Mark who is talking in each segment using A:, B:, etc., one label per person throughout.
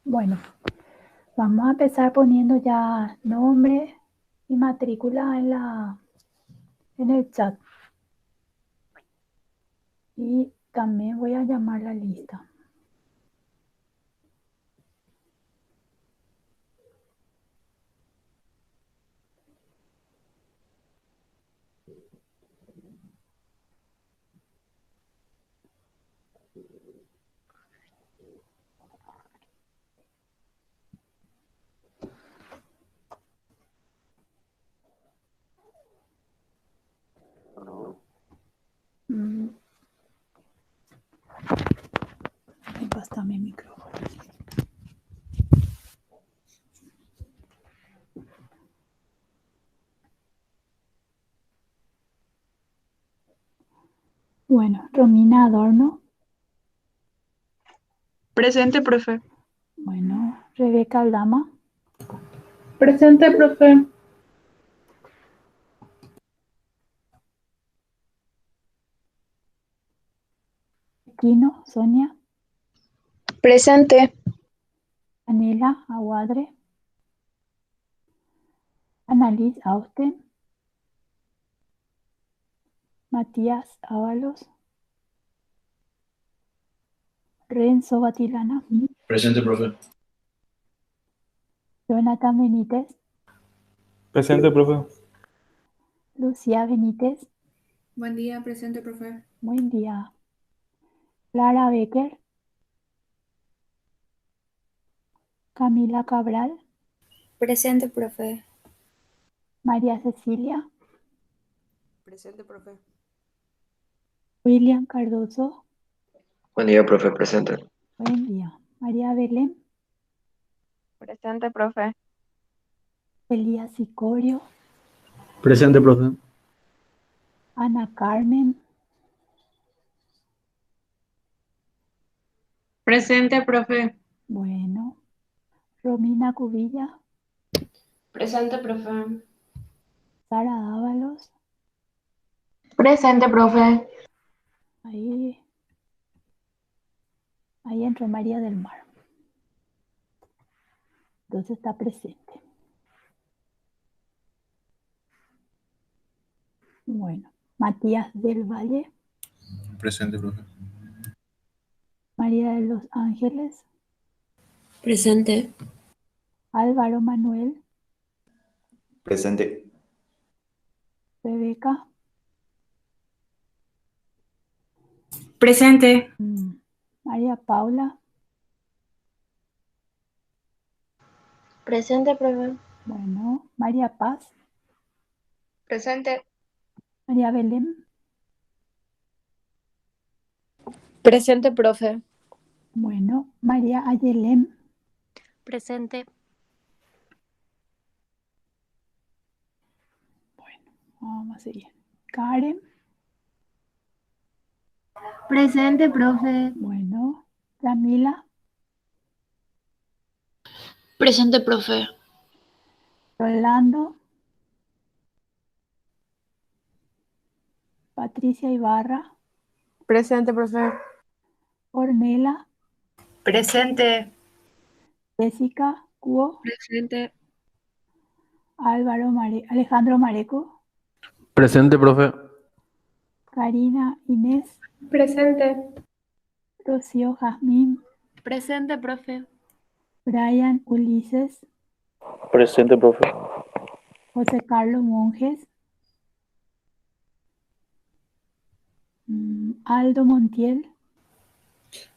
A: Bueno, vamos a empezar poniendo ya nombre y matrícula en el chat. Y también voy a llamar la lista. Me pasa mi micrófono. Bueno, Romina Adorno.
B: Presente, profe.
A: Bueno, Rebeca Aldama.
B: Presente, profe.
A: Quino, Sonia.
C: Presente.
A: Anela Aguadre. Annalise Austen. Matías Ábalos. Renzo Batilana.
D: Presente, profe.
A: Jonathan Benítez.
D: Presente, profe.
A: Lucía Benítez.
E: Buen día, presente, profe.
A: Buen día. Clara Becker. Camila Cabral.
C: Presente, profe.
A: María Cecilia.
E: Presente, profe.
A: William Cardoso.
F: Buen día, profe, presente.
A: Buen día. María Belén.
B: Presente, profe.
A: Elías Sicorio.
D: Presente, profe.
A: Ana Carmen.
B: Presente, profe.
A: Bueno. Romina Cubilla.
B: Presente, profe.
A: Sara Dávalos.
B: Presente, profe.
A: Ahí entró María del Mar. Entonces está presente. Bueno. Matías del Valle.
D: Presente, profe.
A: María de los Ángeles.
C: Presente.
A: Álvaro Manuel.
G: Presente.
A: Rebeca.
B: Presente.
A: María Paula.
C: Presente, profe.
A: Bueno. María Paz.
B: Presente.
A: María Belén.
C: Presente, profe.
A: Bueno. María Ayelén.
C: Presente.
A: Bueno, vamos a seguir. Karen.
B: Presente, profe.
A: Bueno. Camila.
C: Presente, profe.
A: Rolando. Patricia Ibarra.
E: Presente, profe.
A: Ornella.
B: Presente.
A: Jessica Cuo.
B: Presente.
A: Alejandro Mareco.
D: Presente, profe.
A: Karina Inés.
B: Presente.
A: Rocío Jazmín.
C: Presente, profe.
A: Brian Ulises.
D: Presente, profe.
A: José Carlos Monjes. Aldo Montiel.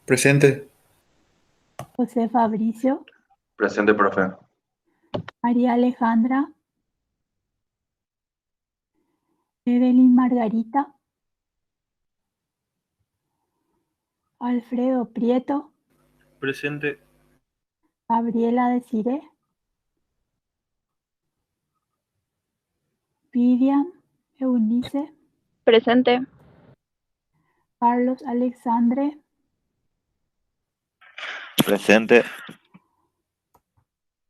D: Presente.
A: José Fabricio.
F: Presente, profe.
A: María Alejandra. Evelyn Margarita. Alfredo Prieto.
D: Presente.
A: Gabriela Desiré. Vivian Eunice.
B: Presente.
A: Carlos Alexandre.
G: Presente.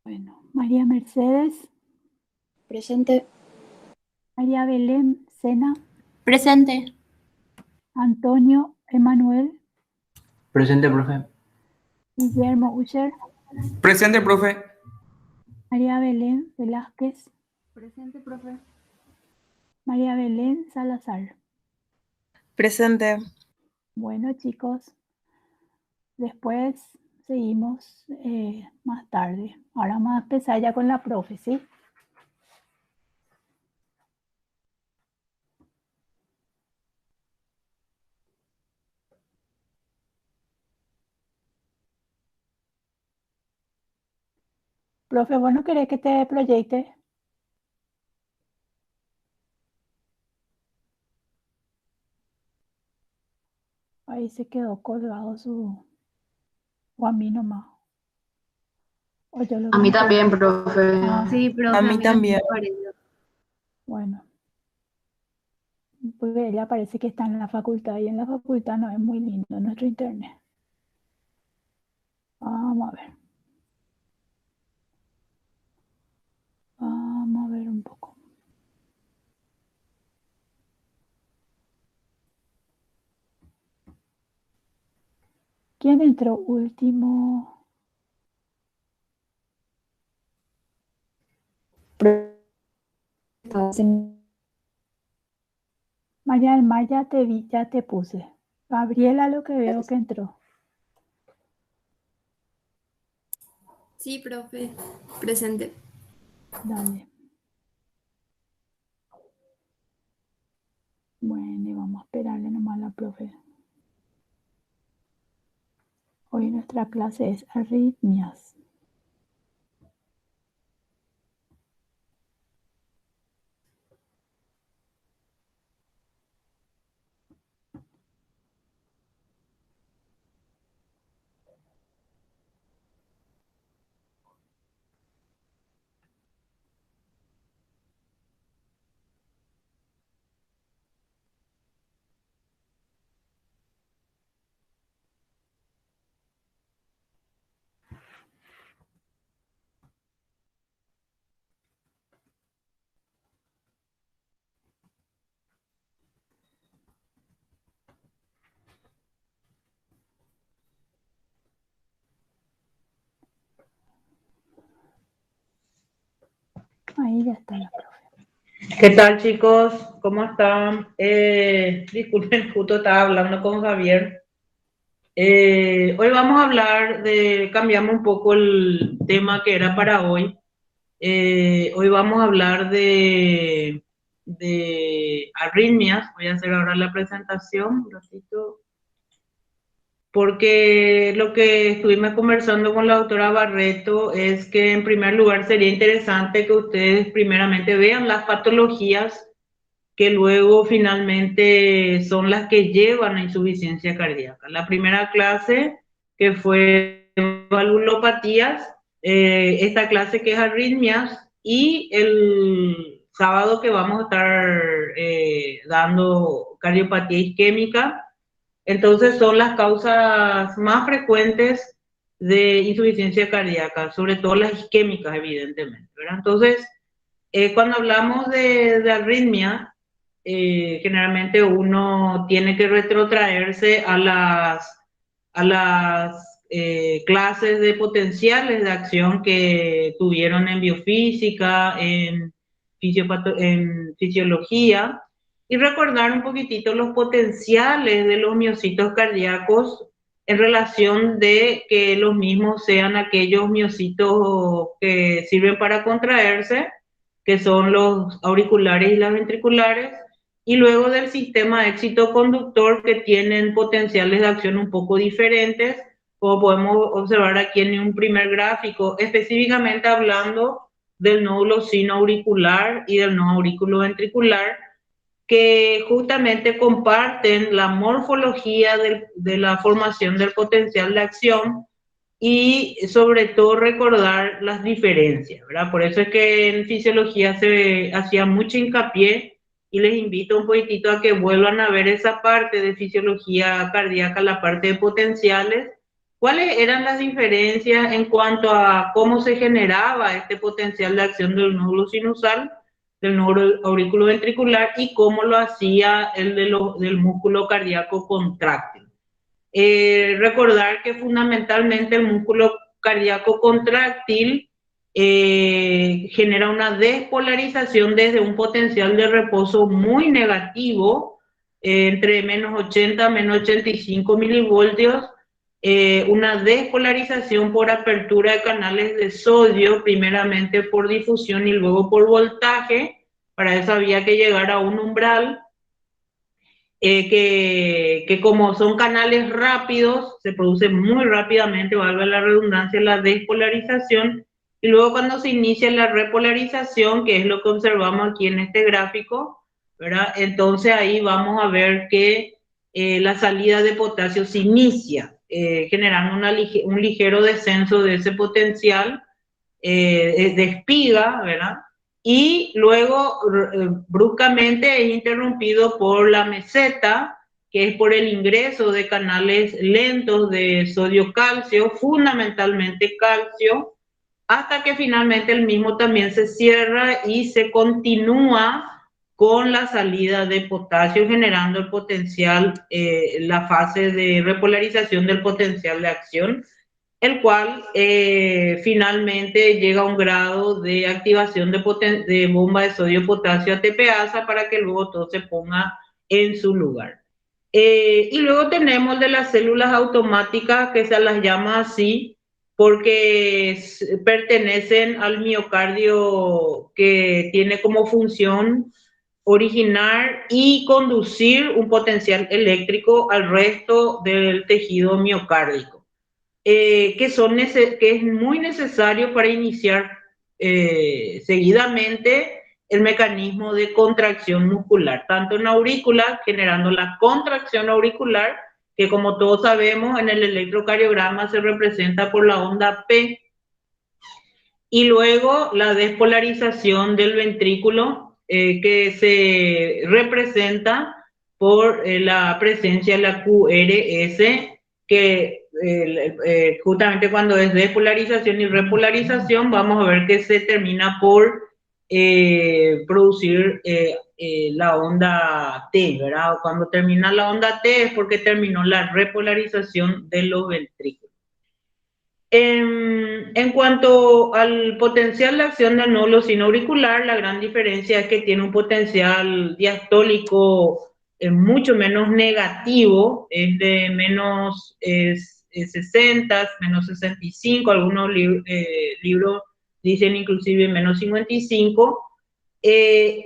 A: Bueno, María Mercedes.
C: Presente.
A: María Belén Sena.
C: Presente.
A: Antonio Emanuel.
D: Presente, profe.
A: Guillermo Ucher.
G: Presente, profe.
A: María Belén Velázquez.
E: Presente, profe.
A: María Belén Salazar.
E: Presente.
A: Bueno, chicos, después seguimos más tarde. Ahora vamos a empezar ya con la profe, ¿sí? Profe, ¿vos no querés que te proyecte? Ahí se quedó colgado su... O a mí nomás. O yo lo
C: A mí
A: veo.
C: también, profe.
A: Ah,
B: Sí, profe,
E: A mí también.
B: me parece.
A: bueno. Porque ella parece que está en la facultad y en la facultad no es muy lindo nuestro internet. Vamos a ver. Vamos a ver un poco. ¿Quién entró último? María del Mar, ya te vi, ya te puse. Gabriela, lo que veo que entró.
E: Sí, profe. Presente.
A: Dale. Bueno, y vamos a esperarle nomás a la profe. Hoy nuestra clase es arritmias. Ahí ya está la profe.
H: ¿Qué tal, chicos? ¿Cómo están? Disculpen, justo estaba hablando con Javier. Hoy vamos a hablar cambiamos un poco el tema que era para hoy. Hoy vamos a hablar de arritmias. Voy a hacer ahora la presentación, un ratito. Porque lo que estuvimos conversando con la doctora Barreto es que en primer lugar sería interesante que ustedes primeramente vean las patologías que luego finalmente son las que llevan a insuficiencia cardíaca. La primera clase, que fue valvulopatías, esta clase que es arritmias, y el sábado que vamos a estar dando cardiopatía isquémica. Entonces son las causas más frecuentes de insuficiencia cardíaca, sobre todo las isquémicas, evidentemente, ¿verdad? Entonces, cuando hablamos de arritmia, generalmente uno tiene que retrotraerse a las clases de potenciales de acción que tuvieron en biofísica, en fisiología, y recordar un poquitito los potenciales de los miocitos cardíacos en relación de que los mismos sean aquellos miocitos que sirven para contraerse, que son los auriculares y las ventriculares, y luego del sistema éxito conductor, que tienen potenciales de acción un poco diferentes, como podemos observar aquí en un primer gráfico, específicamente hablando del nódulo sinoauricular y del no aurículo ventricular, que justamente comparten la morfología de la formación del potencial de acción, y sobre todo recordar las diferencias, ¿verdad? Por eso es que en fisiología se hacía mucho hincapié, y les invito un poquitito a que vuelvan a ver esa parte de fisiología cardíaca, la parte de potenciales, cuáles eran las diferencias en cuanto a cómo se generaba este potencial de acción del nódulo sinusal, del nódulo aurículo ventricular, y cómo lo hacía del músculo cardíaco contráctil. Recordar que fundamentalmente el músculo cardíaco contráctil genera una despolarización desde un potencial de reposo muy negativo, entre menos 80 a menos 85 milivoltios, una despolarización por apertura de canales de sodio, primeramente por difusión y luego por voltaje. Para eso había que llegar a un umbral que como son canales rápidos, se produce muy rápidamente, valga la redundancia, la despolarización, y luego cuando se inicia la repolarización, que es lo que observamos aquí en este gráfico, ¿verdad? Entonces ahí vamos a ver que la salida de potasio se inicia, generando un ligero descenso de ese potencial de espiga, ¿verdad? Y luego bruscamente es interrumpido por la meseta, que es por el ingreso de canales lentos de sodio-calcio, fundamentalmente calcio, hasta que finalmente el mismo también se cierra y se continúa con la salida de potasio, generando el potencial, la fase de repolarización del potencial de acción, el cual finalmente llega a un grado de activación de bomba de sodio-potasio ATPasa para que luego todo se ponga en su lugar. Y luego tenemos de las células automáticas, que se las llama así porque pertenecen al miocardio, que tiene como función originar y conducir un potencial eléctrico al resto del tejido miocárdico. Que es muy necesario para iniciar seguidamente el mecanismo de contracción muscular, tanto en aurícula, generando la contracción auricular, que como todos sabemos en el electrocardiograma se representa por la onda P, y luego la despolarización del ventrículo, que se representa por la presencia de la QRS, que justamente cuando es despolarización y repolarización vamos a ver que se termina por producir la onda T, ¿verdad? Cuando termina la onda T es porque terminó la repolarización de los ventrículos. En cuanto al potencial de acción del nódulo sinoauricular, la gran diferencia es que tiene un potencial diastólico mucho menos negativo, es de menos 60, menos 65, algunos libros dicen inclusive menos 55,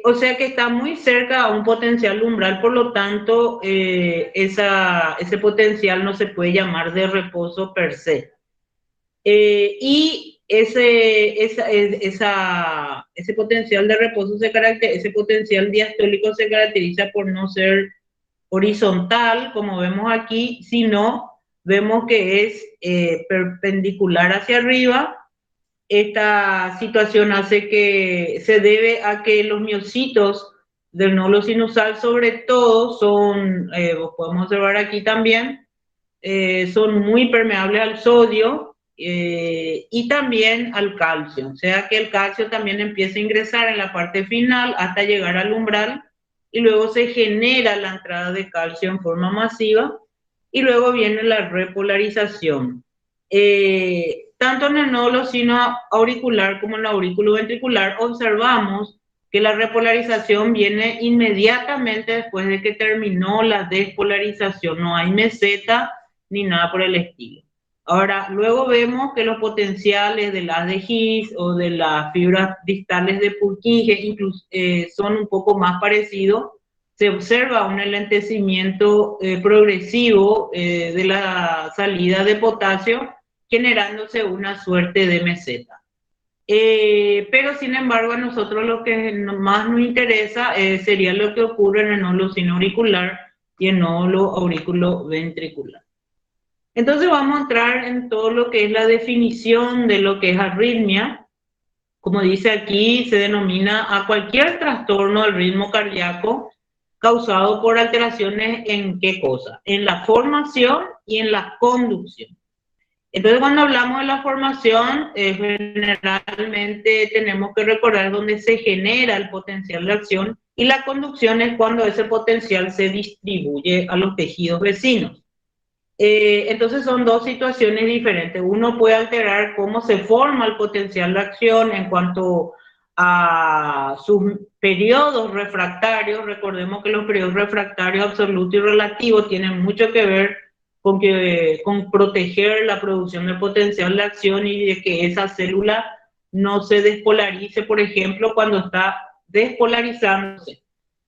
H: o sea que está muy cerca a un potencial umbral, por lo tanto ese potencial no se puede llamar de reposo per se. Y ese potencial de reposo ese potencial diastólico se caracteriza por no ser horizontal, como vemos aquí, sino vemos que es perpendicular hacia arriba. Esta situación hace que se debe a que los miocitos del nódulo sinusal, sobre todo, son, podemos observar aquí también, son muy permeables al sodio, y también al calcio, o sea que el calcio también empieza a ingresar en la parte final hasta llegar al umbral, y luego se genera la entrada de calcio en forma masiva, y luego viene la repolarización. Tanto en el nódulo sinoauricular como en el aurículo ventricular observamos que la repolarización viene inmediatamente después de que terminó la despolarización, no hay meseta ni nada por el estilo. Ahora, luego vemos que los potenciales de las de His o de las fibras distales de Purkinje incluso son un poco más parecidos. Se observa un enlentecimiento progresivo de la salida de potasio, generándose una suerte de meseta. Pero sin embargo a nosotros lo que más nos interesa sería lo que ocurre en el nódulo sinoauricular y el nódulo auriculoventricular. Entonces vamos a entrar en todo lo que es la definición de lo que es arritmia. Como dice aquí, se denomina a cualquier trastorno del ritmo cardíaco causado por alteraciones en ¿qué cosa? En la formación y en la conducción. Entonces cuando hablamos de la formación, generalmente tenemos que recordar dónde se genera el potencial de acción, y la conducción es cuando ese potencial se distribuye a los tejidos vecinos. Entonces son dos situaciones diferentes. Uno puede alterar cómo se forma el potencial de acción en cuanto a sus periodos refractarios. Recordemos que los periodos refractarios absoluto y relativo tienen mucho que ver con proteger la producción del potencial de acción y de que esa célula no se despolarice, por ejemplo, cuando está despolarizándose.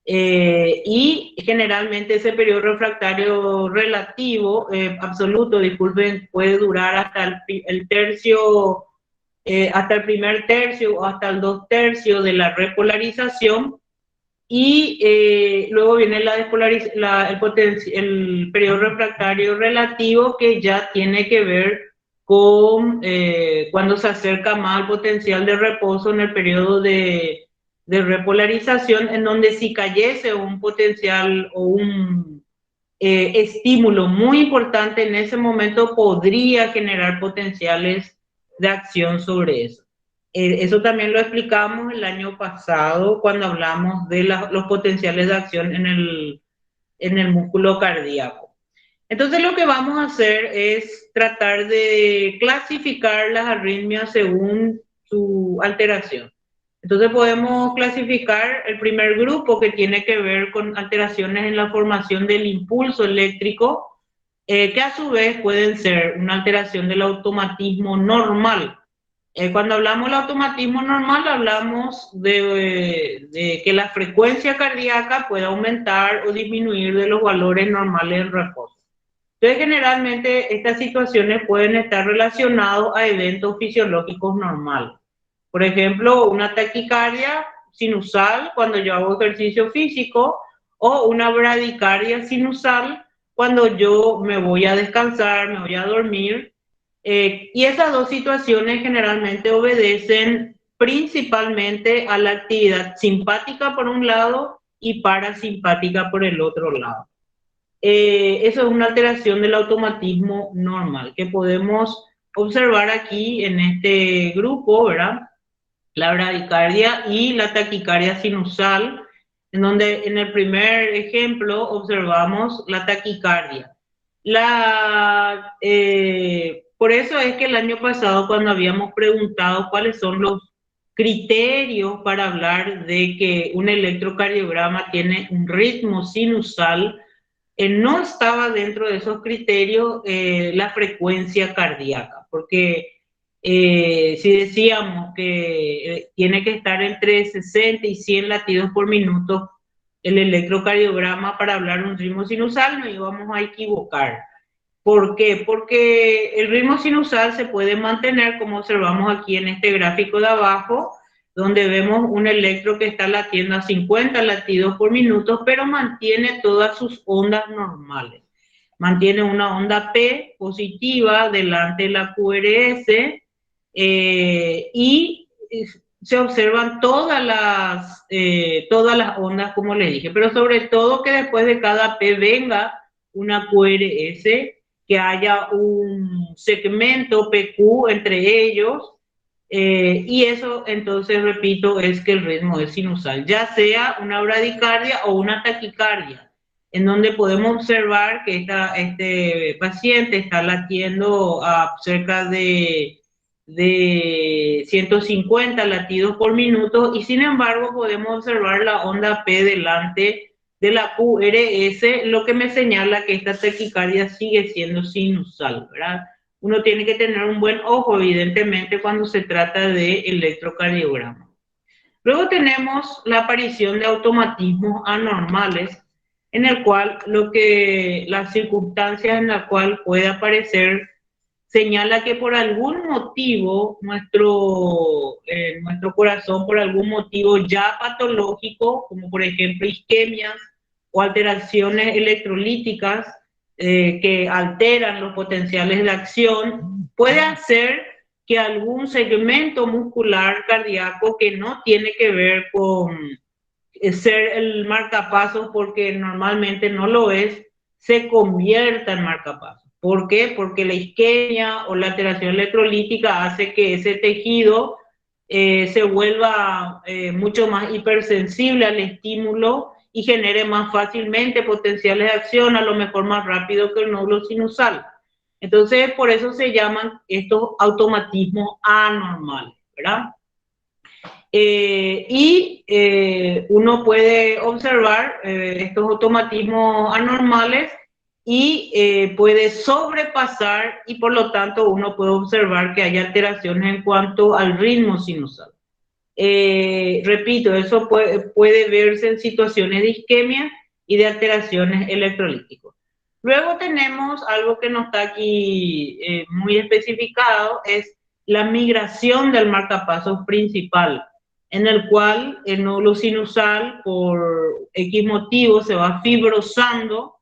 H: Y generalmente ese periodo refractario relativo, absoluto, disculpen, puede durar hasta el tercio, hasta el primer tercio o hasta el 2/3 de la repolarización, y luego viene el periodo refractario relativo, que ya tiene que ver con cuando se acerca más al potencial de reposo en el periodo de repolarización, en donde si cayese un potencial o un estímulo muy importante en ese momento, podría generar potenciales de acción sobre eso. Eso también lo explicamos el año pasado cuando hablamos de los potenciales de acción en el músculo cardíaco. Entonces lo que vamos a hacer es tratar de clasificar las arritmias según su alteración. Entonces podemos clasificar el primer grupo, que tiene que ver con alteraciones en la formación del impulso eléctrico, que a su vez pueden ser una alteración del automatismo normal. Cuando hablamos del automatismo normal, hablamos de que la frecuencia cardíaca puede aumentar o disminuir de los valores normales en reposo. Entonces, generalmente estas situaciones pueden estar relacionadas a eventos fisiológicos normales. Por ejemplo, una taquicardia sinusal cuando yo hago ejercicio físico, o una bradicardia sinusal cuando yo me voy a descansar, me voy a dormir. Y esas dos situaciones generalmente obedecen principalmente a la actividad simpática por un lado y parasimpática por el otro lado. Eso es una alteración del automatismo normal que podemos observar aquí en este grupo, ¿verdad? La bradicardia y la taquicardia sinusal, en donde en el primer ejemplo observamos la taquicardia. Por eso es que el año pasado, cuando habíamos preguntado cuáles son los criterios para hablar de que un electrocardiograma tiene un ritmo sinusal, no estaba dentro de esos criterios la frecuencia cardíaca, porque si decíamos que tiene que estar entre 60 y 100 latidos por minuto el electrocardiograma para hablar de un ritmo sinusal, nos íbamos a equivocar. ¿Por qué? Porque el ritmo sinusal se puede mantener, como observamos aquí en este gráfico de abajo, donde vemos un electro que está latiendo a 50 latidos por minuto, pero mantiene todas sus ondas normales. Mantiene una onda P positiva delante de la QRS, y se observan todas las ondas, como les dije, pero sobre todo que después de cada P venga una QRS, que haya un segmento PQ entre ellos, y eso, entonces, repito, es que el ritmo es sinusal, ya sea una bradicardia o una taquicardia, en donde podemos observar que este paciente está latiendo a cerca de 150 latidos por minuto, y sin embargo podemos observar la onda P delante de la QRS, lo que me señala que esta taquicardia sigue siendo sinusal, ¿verdad? Uno tiene que tener un buen ojo, evidentemente, cuando se trata de electrocardiograma. Luego tenemos la aparición de automatismos anormales, en el cual las circunstancias en las cuales puede aparecer señala que por algún motivo nuestro corazón, por algún motivo ya patológico, como por ejemplo isquemias o alteraciones electrolíticas que alteran los potenciales de acción, puede hacer que algún segmento muscular cardíaco que no tiene que ver con ser el marcapasos, porque normalmente no lo es, se convierta en marcapasos. ¿Por qué? Porque la isquemia o la alteración electrolítica hace que ese tejido se vuelva mucho más hipersensible al estímulo, y genere más fácilmente potenciales de acción, a lo mejor más rápido que el nódulo sinusal. Entonces, por eso se llaman estos automatismos anormales, ¿verdad? Uno puede observar estos automatismos anormales y puede sobrepasar, y por lo tanto uno puede observar que hay alteraciones en cuanto al ritmo sinusal. Repito, eso puede verse en situaciones de isquemia y de alteraciones electrolíticas. Luego tenemos algo que no está aquí muy especificado, es la migración del marcapasos principal, en el cual el nódulo sinusal por X motivo se va fibrosando,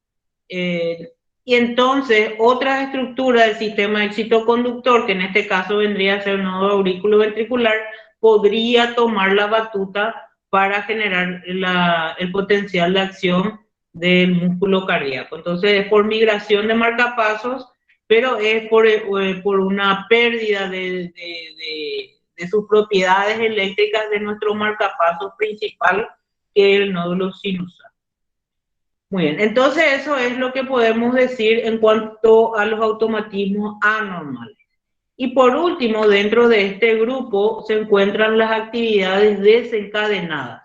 H: y entonces otras estructuras del sistema excitoconductor, que en este caso vendría a ser el nódulo aurículo-ventricular, podría tomar la batuta para generar el potencial de acción del músculo cardíaco. Entonces es por migración de marcapasos, pero es por una pérdida de sus propiedades eléctricas de nuestro marcapasos principal, que es el nódulo sinusal. Muy bien, entonces eso es lo que podemos decir en cuanto a los automatismos anormales. Y por último, dentro de este grupo se encuentran las actividades desencadenadas.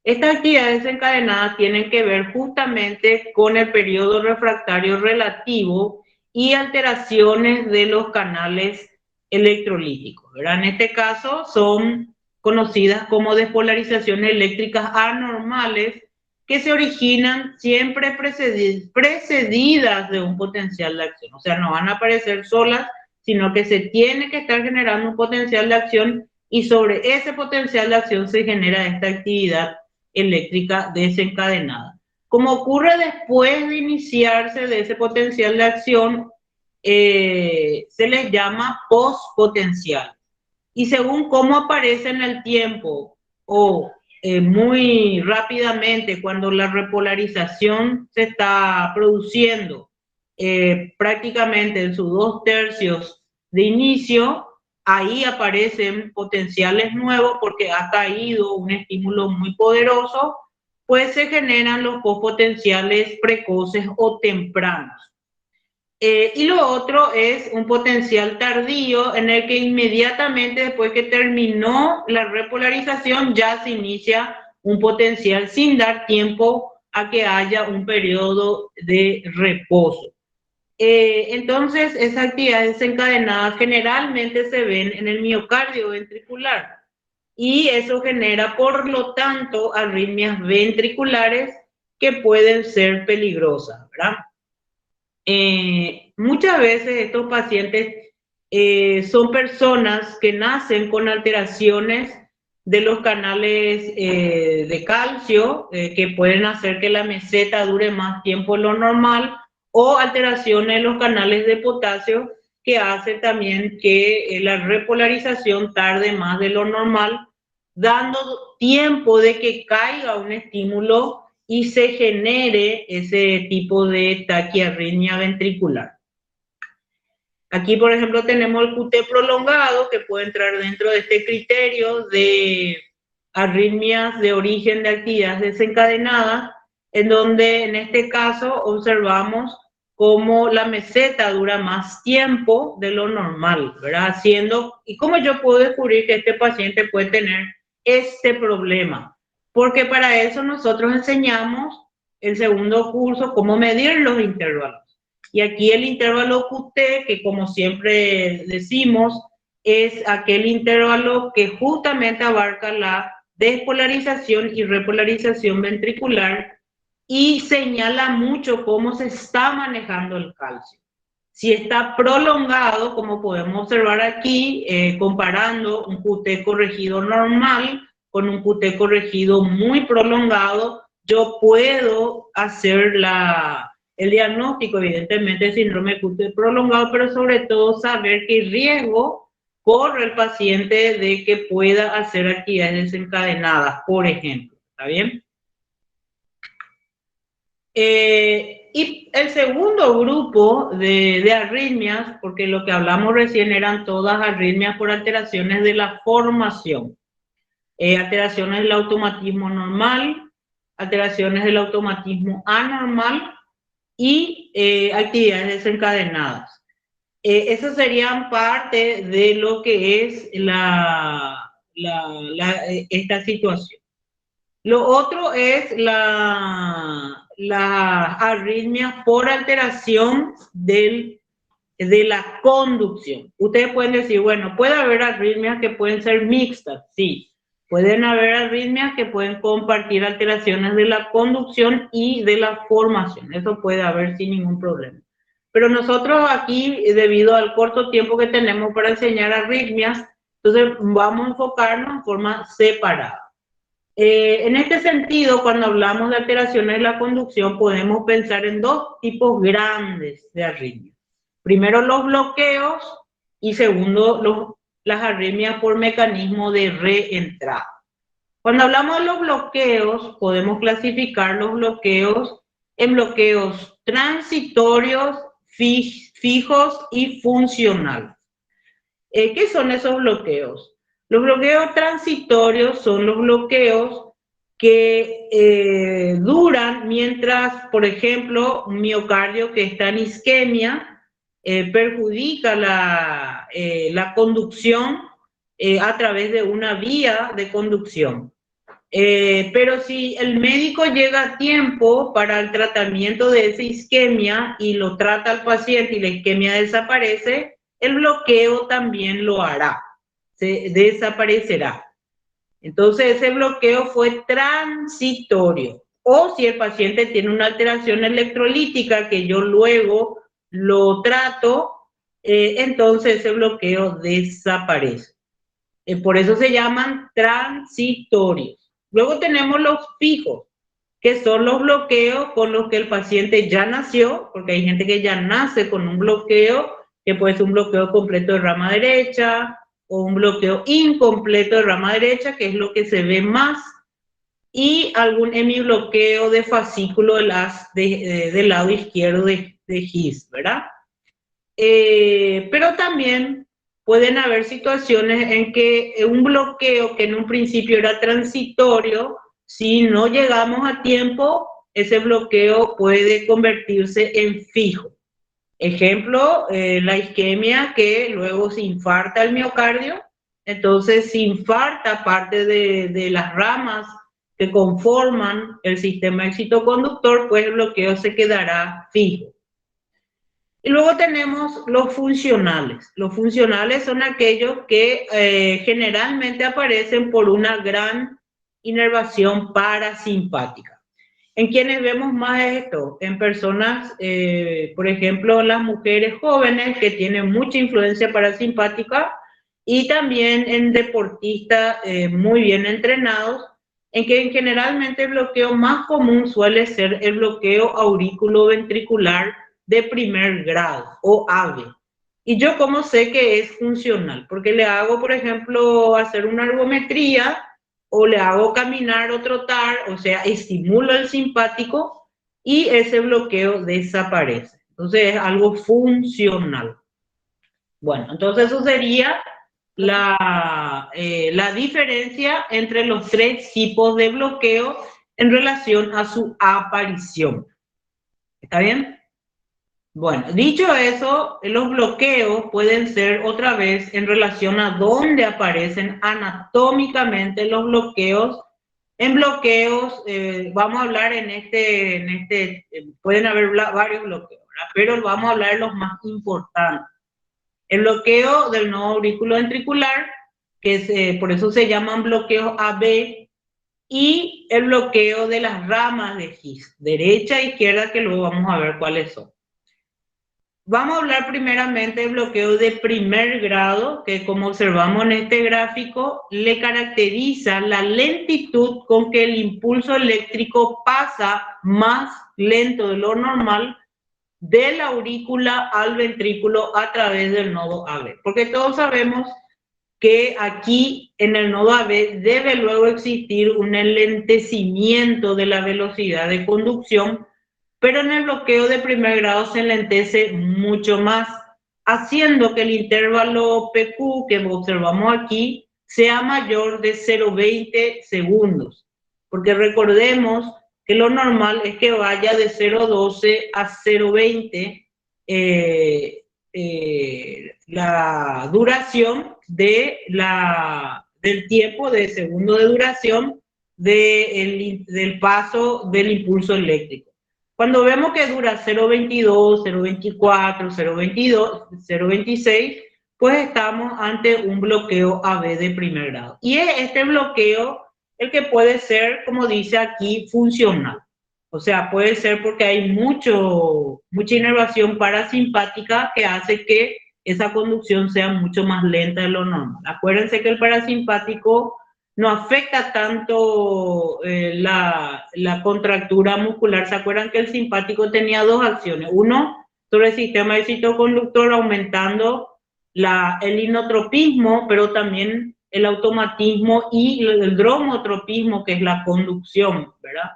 H: Estas actividades desencadenadas tienen que ver justamente con el periodo refractario relativo y alteraciones de los canales electrolíticos, ¿verdad? En este caso son conocidas como despolarizaciones eléctricas anormales, que se originan siempre precedidas de un potencial de acción. O sea, no van a aparecer solas, sino que se tiene que estar generando un potencial de acción, y sobre ese potencial de acción se genera esta actividad eléctrica desencadenada. Como ocurre después de iniciarse de ese potencial de acción, se les llama postpotencial. Y según cómo aparece en el tiempo o muy rápidamente cuando la repolarización se está produciendo, prácticamente en sus 2/3 de inicio, ahí aparecen potenciales nuevos porque ha caído un estímulo muy poderoso, pues se generan los postpotenciales precoces o tempranos. Y lo otro es un potencial tardío, en el que inmediatamente después que terminó la repolarización ya se inicia un potencial sin dar tiempo a que haya un periodo de reposo. Entonces, esas actividades desencadenadas generalmente se ven en el miocardio ventricular, y eso genera, por lo tanto, arritmias ventriculares que pueden ser peligrosas, ¿verdad? Muchas veces estos pacientes son personas que nacen con alteraciones de los canales de calcio, que pueden hacer que la meseta dure más tiempo de lo normal, o alteraciones en los canales de potasio, que hace también que la repolarización tarde más de lo normal, dando tiempo de que caiga un estímulo y se genere ese tipo de taquiarritmia ventricular. Aquí, por ejemplo, tenemos el QT prolongado, que puede entrar dentro de este criterio de arritmias de origen de actividades desencadenadas, en donde en este caso observamos cómo la meseta dura más tiempo de lo normal, ¿verdad? ¿Y cómo yo puedo descubrir que este paciente puede tener este problema? Porque para eso nosotros enseñamos el segundo curso cómo medir los intervalos. Y aquí el intervalo QT, que como siempre decimos, es aquel intervalo que justamente abarca la despolarización y repolarización ventricular, y señala mucho cómo se está manejando el calcio. Si está prolongado, como podemos observar aquí, comparando un QT corregido normal con un QT corregido muy prolongado, yo puedo hacer el diagnóstico, evidentemente, de síndrome QT prolongado, pero sobre todo saber qué riesgo corre el paciente de que pueda hacer actividades desencadenadas, por ejemplo. ¿Está bien? Y el segundo grupo de arritmias, porque lo que hablamos recién eran todas arritmias por alteraciones de la formación. Alteraciones del automatismo normal, alteraciones del automatismo anormal y actividades desencadenadas. Esas serían parte de lo que es esta situación. Lo otro es la arritmia por alteración de la conducción. Ustedes pueden decir, bueno, puede haber arritmias que pueden ser mixtas, sí. Pueden haber arritmias que pueden compartir alteraciones de la conducción y de la formación. Eso puede haber sin ningún problema. Pero nosotros aquí, debido al corto tiempo que tenemos para enseñar arritmias, entonces vamos a enfocarnos en forma separada. En este sentido, cuando hablamos de alteraciones de la conducción, podemos pensar en dos tipos grandes de arritmias. Primero, los bloqueos y segundo, las arritmias por mecanismo de reentrada. Cuando hablamos de los bloqueos, podemos clasificar los bloqueos en bloqueos transitorios, fijos y funcionales. ¿Qué son esos bloqueos? Los bloqueos transitorios son los bloqueos que duran mientras, por ejemplo, un miocardio que está en isquemia perjudica la conducción a través de una vía de conducción. Pero si el médico llega a tiempo para el tratamiento de esa isquemia y lo trata al paciente y la isquemia desaparece, el bloqueo también lo hará, se desaparecerá. Entonces ese bloqueo fue transitorio. O si el paciente tiene una alteración electrolítica que yo luego lo trato, entonces ese bloqueo desaparece. Por eso se llaman transitorios. Luego tenemos los fijos, que son los bloqueos con los que el paciente ya nació, porque hay gente que ya nace con un bloqueo, que puede ser un bloqueo completo de rama derecha, o un bloqueo incompleto de rama derecha, que es lo que se ve más, y algún hemibloqueo de fascículo del lado izquierdo de His, ¿verdad? Pero también pueden haber situaciones en que un bloqueo que en un principio era transitorio, si no llegamos a tiempo, ese bloqueo puede convertirse en fijo. Ejemplo, la isquemia que luego se infarta el miocardio, entonces se infarta parte de las ramas que conforman el sistema excitoconductor, pues el bloqueo se quedará fijo. Y luego tenemos los funcionales. Los funcionales son aquellos que generalmente aparecen por una gran inervación parasimpática. ¿En quienes vemos más esto? En personas, por ejemplo, las mujeres jóvenes que tienen mucha influencia parasimpática y también en deportistas muy bien entrenados, en que generalmente el bloqueo más común suele ser el bloqueo auriculoventricular de primer grado o AVE. ¿Y yo cómo sé que es funcional? Porque le hago, por ejemplo, hacer una ergometría o le hago caminar o trotar, o sea, estimulo el simpático y ese bloqueo desaparece. Entonces es algo funcional. Bueno, entonces eso sería la diferencia entre los tres tipos de bloqueo en relación a su aparición. ¿Está bien? Bueno, dicho eso, los bloqueos pueden ser otra vez en relación a dónde aparecen anatómicamente los bloqueos. En bloqueos, vamos a hablar pueden haber varios bloqueos, ¿verdad? Pero vamos a hablar de los más importantes. El bloqueo del nodo auriculoventricular, que por eso se llaman bloqueos AB, y el bloqueo de las ramas de His, derecha e izquierda, que luego vamos a ver cuáles son. Vamos a hablar primeramente del bloqueo de primer grado, que como observamos en este gráfico, le caracteriza la lentitud con que el impulso eléctrico pasa más lento de lo normal de la aurícula al ventrículo a través del nodo AB. Porque todos sabemos que aquí en el nodo AB debe luego existir un enlentecimiento de la velocidad de conducción, pero en el bloqueo de primer grado se enlentece mucho más, haciendo que el intervalo PQ que observamos aquí sea mayor de 0,20 segundos. Porque recordemos que lo normal es que vaya de 0,12 a 0,20 la duración del tiempo de segundo de duración del paso del impulso eléctrico. Cuando vemos que dura 0,22, 0,24, 0,22, 0,26, pues estamos ante un bloqueo AB de primer grado. Y es este bloqueo el que puede ser, como dice aquí, funcional. O sea, puede ser porque hay mucha inervación parasimpática que hace que esa conducción sea mucho más lenta de lo normal. Acuérdense que el parasimpático no afecta tanto la contractura muscular. ¿Se acuerdan que el simpático tenía dos acciones? Uno, sobre el sistema excitoconductor aumentando el inotropismo, pero también el automatismo y el dromotropismo, que es la conducción, ¿verdad?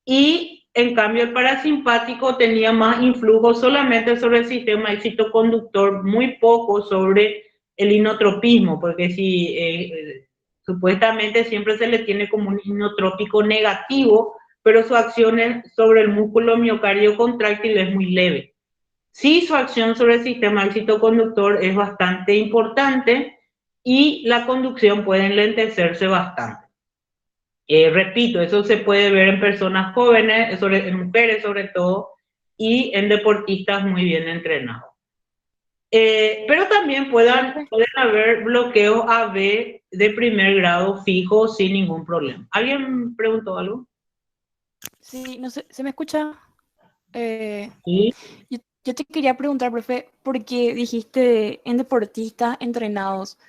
H: Y en cambio el parasimpático tenía más influjo solamente sobre el sistema excitoconductor, muy poco sobre el inotropismo, porque si supuestamente siempre se le tiene como un inotrópico negativo, pero su acción sobre el músculo miocardio contráctil es muy leve. Sí, su acción sobre el sistema excitoconductor es bastante importante y la conducción puede enlentecerse bastante. Repito, eso se puede ver en personas jóvenes, en mujeres sobre todo, y en deportistas muy bien entrenados. Pero también pueden haber bloqueos AB de primer grado fijos sin ningún problema. ¿Alguien preguntó algo?
G: Sí, no sé, ¿se me escucha?
H: Sí.
G: Yo te quería preguntar, profe, porque dijiste en deportistas entrenados,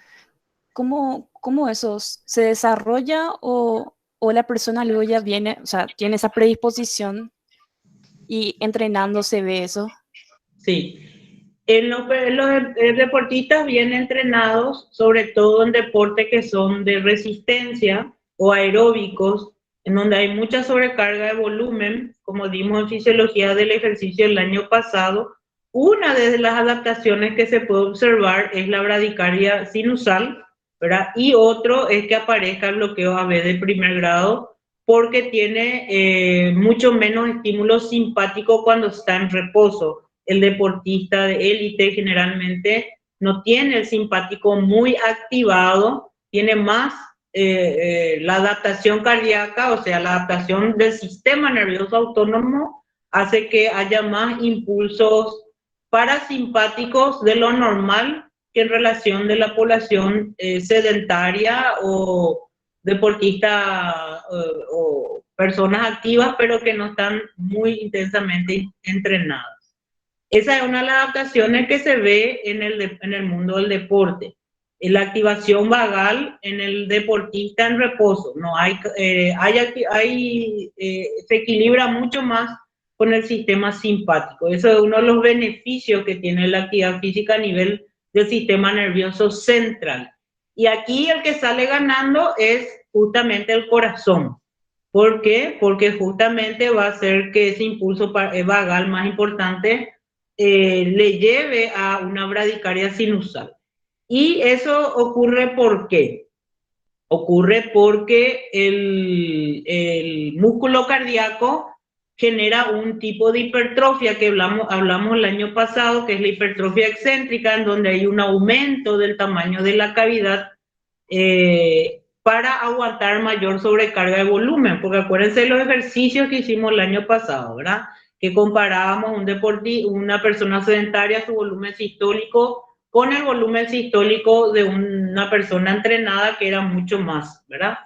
G: ¿cómo eso se desarrolla o la persona luego ya viene, o sea, tiene esa predisposición y entrenando se ve eso?
H: Sí. Los deportistas bien entrenados, sobre todo en deportes que son de resistencia o aeróbicos, en donde hay mucha sobrecarga de volumen, como dimos en fisiología del ejercicio el año pasado, una de las adaptaciones que se puede observar es la bradicardia sinusal, ¿verdad? Y otro es que aparezca el bloqueo AB de primer grado, porque tiene mucho menos estímulo simpático cuando está en reposo. El deportista de élite generalmente no tiene el simpático muy activado, tiene más la adaptación cardíaca, o sea, la adaptación del sistema nervioso autónomo hace que haya más impulsos parasimpáticos de lo normal que en relación de la población sedentaria o deportista o personas activas, pero que no están muy intensamente entrenadas. Esa es una de las adaptaciones que se ve en el mundo del deporte. La activación vagal en el deportista en reposo. No se equilibra mucho más con el sistema simpático. Eso es uno de los beneficios que tiene la actividad física a nivel del sistema nervioso central. Y aquí el que sale ganando es justamente el corazón. ¿Por qué? Porque justamente va a hacer que ese impulso vagal más importante le lleve a una bradicardia sinusal. Y eso ocurre ¿por qué? Ocurre porque el músculo cardíaco genera un tipo de hipertrofia que hablamos el año pasado, que es la hipertrofia excéntrica, en donde hay un aumento del tamaño de la cavidad para aguantar mayor sobrecarga de volumen, porque acuérdense de los ejercicios que hicimos el año pasado, ¿verdad? Que comparábamos una persona sedentaria, su volumen sistólico, con el volumen sistólico de una persona entrenada, que era mucho más, ¿verdad?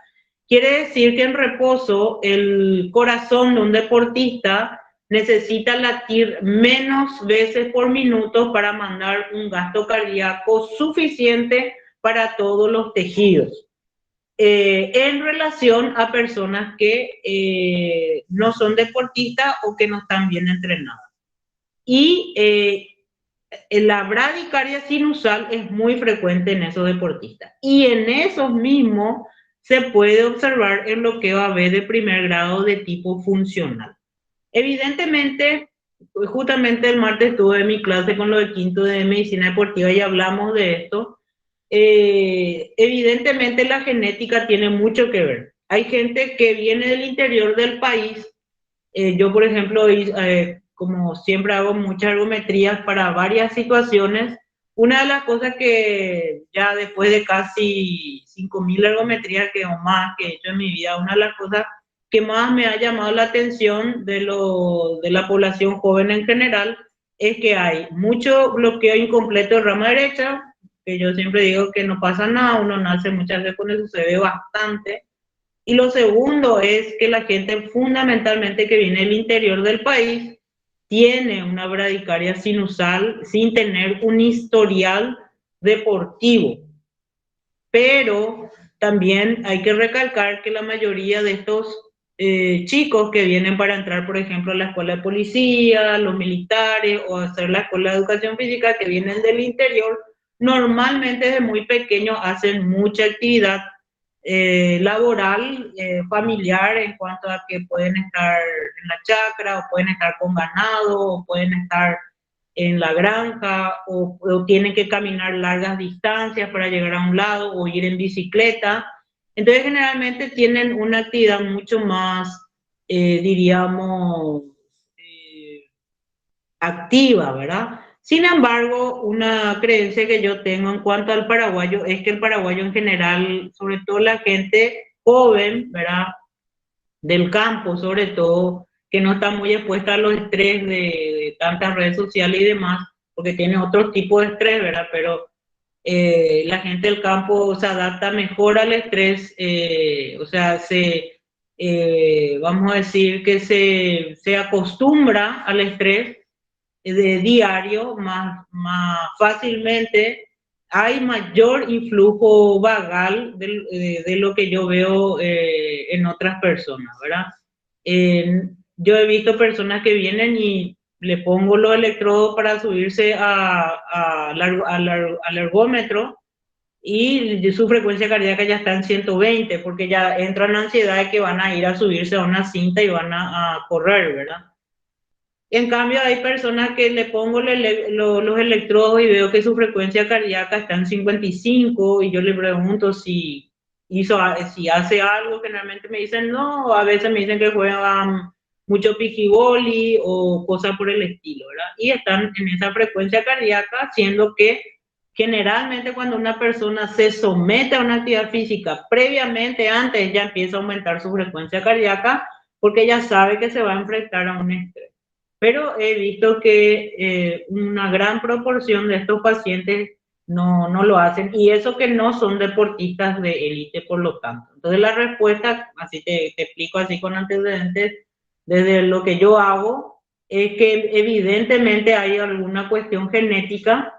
H: Quiere decir que en reposo el corazón de un deportista necesita latir menos veces por minuto para mandar un gasto cardíaco suficiente para todos los tejidos. En relación a personas que no son deportistas o que no están bien entrenadas. Y la bradicardia sinusal es muy frecuente en esos deportistas. Y en esos mismos se puede observar el bloqueo AB de primer grado de tipo funcional. Evidentemente, justamente el martes tuve mi clase con lo de quinto de medicina deportiva y hablamos de esto. Evidentemente la genética tiene mucho que ver. Hay gente que viene del interior del país Yo, por ejemplo, como siempre hago muchas ergometrías para varias situaciones. Una de las cosas que ya después de casi 5.000 ergometrías o más que he hecho en mi vida, una de las cosas que más me ha llamado la atención de la población joven en general es que hay mucho bloqueo incompleto de rama derecha, que yo siempre digo que no pasa nada, uno nace muchas veces con eso, se ve bastante. Y lo segundo es que la gente fundamentalmente que viene del interior del país tiene una bradicardia sinusal sin tener un historial deportivo. Pero también hay que recalcar que la mayoría de estos chicos que vienen para entrar, por ejemplo, a la escuela de policía, los militares o hacer la escuela de educación física que vienen del interior, normalmente desde muy pequeños hacen mucha actividad laboral, familiar, en cuanto a que pueden estar en la chacra, o pueden estar con ganado, o pueden estar en la granja, o tienen que caminar largas distancias para llegar a un lado, o ir en bicicleta. Entonces, generalmente tienen una actividad mucho más, diríamos, activa, ¿verdad? Sin embargo, una creencia que yo tengo en cuanto al paraguayo es que el paraguayo en general, sobre todo la gente joven, ¿verdad? Del campo, sobre todo, que no está muy expuesta a los estrés de tantas redes sociales y demás, porque tiene otro tipo de estrés, ¿verdad? Pero la gente del campo se adapta mejor al estrés, o sea, vamos a decir que se acostumbra al estrés de diario más fácilmente, hay mayor influjo vagal de lo que yo veo en otras personas, ¿verdad? Yo he visto personas que vienen y le pongo los electrodos para subirse al ergómetro y su frecuencia cardíaca ya está en 120 porque ya entran en ansiedad de que van a ir a subirse a una cinta y van a correr, ¿verdad? En cambio, hay personas que le pongo los electrodos y veo que su frecuencia cardíaca está en 55 y yo le pregunto si hace algo. Generalmente me dicen no, a veces me dicen que juegan mucho piquiboli o cosas por el estilo, ¿verdad? Y están en esa frecuencia cardíaca, siendo que generalmente cuando una persona se somete a una actividad física previamente, antes ya empieza a aumentar su frecuencia cardíaca porque ya sabe que se va a enfrentar a un estrés. Pero he visto que una gran proporción de estos pacientes no lo hacen, y eso que no son deportistas de élite, por lo tanto. Entonces la respuesta, así te explico así con antecedentes, desde lo que yo hago, es que evidentemente hay alguna cuestión genética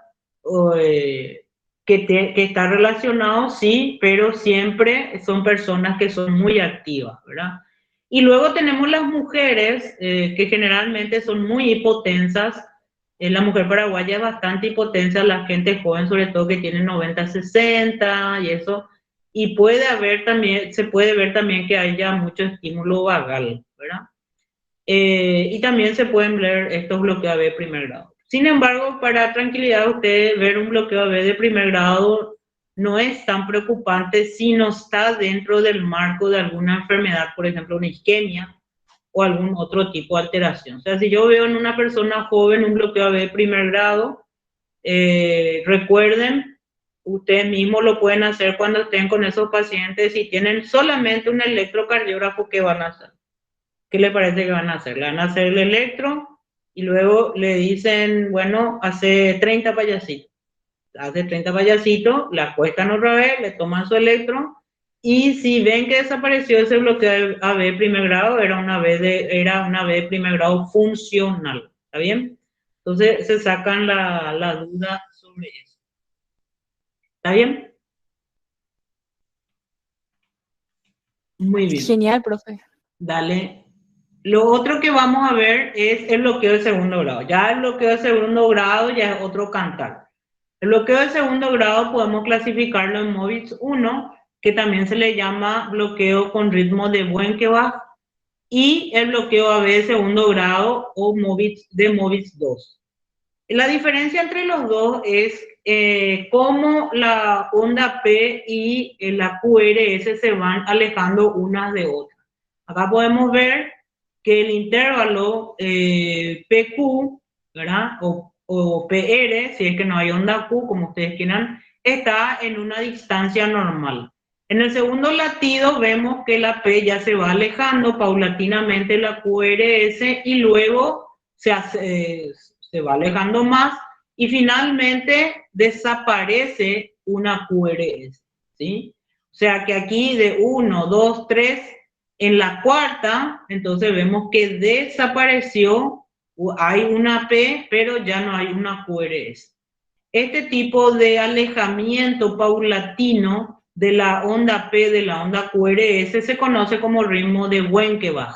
H: que está relacionado, sí, pero siempre son personas que son muy activas, ¿verdad? Y luego tenemos las mujeres que generalmente son muy hipotensas. La mujer paraguaya es bastante hipotensa, la gente joven sobre todo que tiene 90, 60 y eso. Y se puede ver también que haya mucho estímulo vagal, ¿verdad? Y también se pueden ver estos bloqueos AB de primer grado. Sin embargo, para tranquilidad de ustedes, ver un bloqueo AB de primer grado no es tan preocupante si no está dentro del marco de alguna enfermedad, por ejemplo, una isquemia o algún otro tipo de alteración. O sea, si yo veo en una persona joven un bloqueo AB de primer grado, recuerden, ustedes mismos lo pueden hacer cuando estén con esos pacientes. Si tienen solamente un electrocardiógrafo, ¿qué van a hacer? ¿Qué le parece que van a hacer? Le van a hacer el electro y luego le dicen, bueno, hace 30 payasitos. Hace 30 payasitos, la acuestan otra vez, le toman su electro, y si ven que desapareció ese bloqueo AB de primer grado, era una AB de primer grado funcional. ¿Está bien? Entonces se sacan la duda sobre eso. ¿Está bien? Muy bien.
G: Genial, profe.
H: Dale. Lo otro que vamos a ver es el bloqueo de segundo grado. Ya el bloqueo de segundo grado ya es otro cantar. El bloqueo de segundo grado podemos clasificarlo en MOVITS 1, que también se le llama bloqueo con ritmo de Buenquebach, y el bloqueo AB de segundo grado o MOVITS 2. La diferencia entre los dos es cómo la onda P y la QRS se van alejando unas de otras. Acá podemos ver que el intervalo PQ, ¿verdad? O PR, si es que no hay onda Q, como ustedes quieran, está en una distancia normal. En el segundo latido vemos que la P ya se va alejando paulatinamente la QRS y luego se va alejando más y finalmente desaparece una QRS, ¿sí? O sea que aquí de 1, 2, 3, en la cuarta, entonces vemos que desapareció, hay una P, pero ya no hay una QRS. Este tipo de alejamiento paulatino de la onda P de la onda QRS se conoce como ritmo de Wenckebach,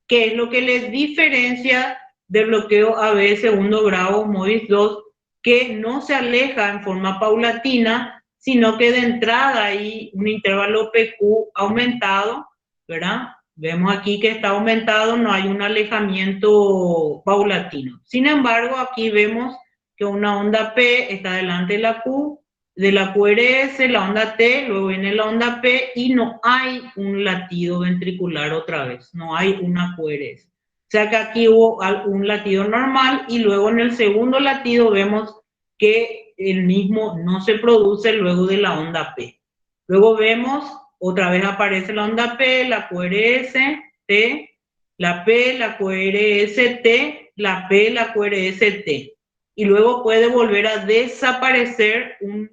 H: que es lo que les diferencia del bloqueo AB segundo grado MOVIS 2, que no se aleja en forma paulatina, sino que de entrada hay un intervalo PQ aumentado, ¿verdad? Vemos aquí que está aumentado, no hay un alejamiento paulatino. Sin embargo, aquí vemos que una onda P está delante de la Q, de la QRS, la onda T, luego viene la onda P y no hay un latido ventricular otra vez, no hay una QRS. O sea que aquí hubo un latido normal y luego en el segundo latido vemos que el mismo no se produce luego de la onda P. Luego vemos, otra vez aparece la onda P, la QRS, T, la P, la QRS, T, la P, la QRS, T. Y luego puede volver a desaparecer un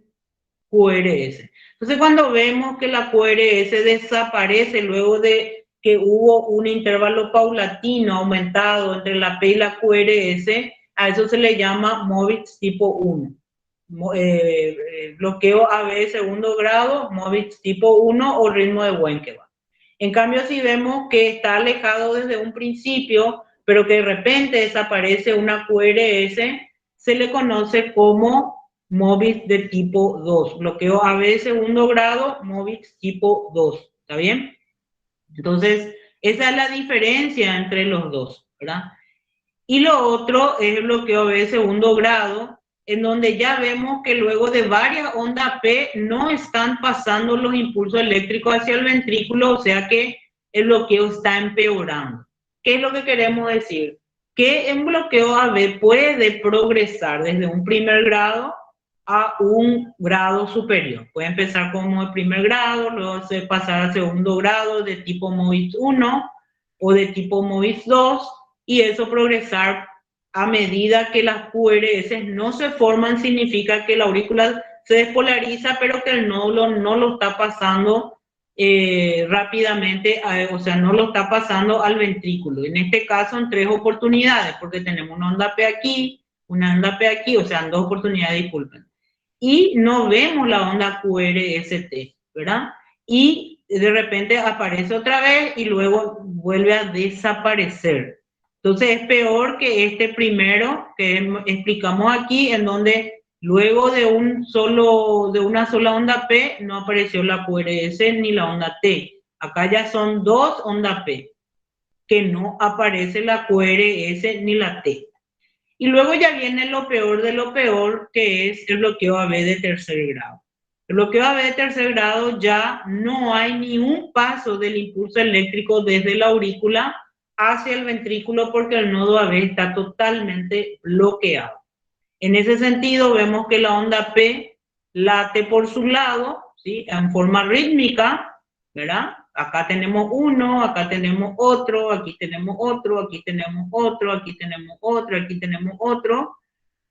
H: QRS. Entonces, cuando vemos que la QRS desaparece luego de que hubo un intervalo paulatino aumentado entre la P y la QRS, a eso se le llama MOVIX tipo 1. Bloqueo AB segundo grado, MOVIX tipo 1 o ritmo de Wenckebach. En cambio, si vemos que está alejado desde un principio, pero que de repente desaparece una QRS, se le conoce como MOVIX de tipo 2. Bloqueo AB segundo grado, MOVIX tipo 2. ¿Está bien? Entonces, esa es la diferencia entre los dos, ¿verdad? Y lo otro es el bloqueo AB segundo grado, en donde ya vemos que luego de varias ondas P no están pasando los impulsos eléctricos hacia el ventrículo, o sea que el bloqueo está empeorando. ¿Qué es lo que queremos decir? Que en bloqueo AB puede progresar desde un primer grado a un grado superior. Puede empezar como de primer grado, luego pasar a segundo grado de tipo MOVIX 1 o de tipo MOVIX 2 y eso progresar a medida que las QRS no se forman, significa que la aurícula se despolariza, pero que el nódulo no lo está pasando rápidamente, o sea, no lo está pasando al ventrículo. En este caso, en 3 oportunidades, porque tenemos una onda P aquí, una onda P aquí, o sea, en 2 oportunidades, disculpen. Y no vemos la onda QRST, ¿verdad? Y de repente aparece otra vez y luego vuelve a desaparecer. Entonces es peor que este primero que explicamos aquí, en donde luego de una sola onda P no apareció la QRS ni la onda T. Acá ya son 2 ondas P, que no aparece la QRS ni la T. Y luego ya viene lo peor de lo peor, que es el bloqueo AB de tercer grado. El bloqueo AB de tercer grado ya no hay ni un paso del impulso eléctrico desde la aurícula hacia el ventrículo porque el nodo AB está totalmente bloqueado. En ese sentido vemos que la onda P late por su lado, ¿sí? En forma rítmica, ¿verdad? Acá tenemos uno, acá tenemos otro, aquí tenemos otro, aquí tenemos otro, aquí tenemos otro, aquí tenemos otro.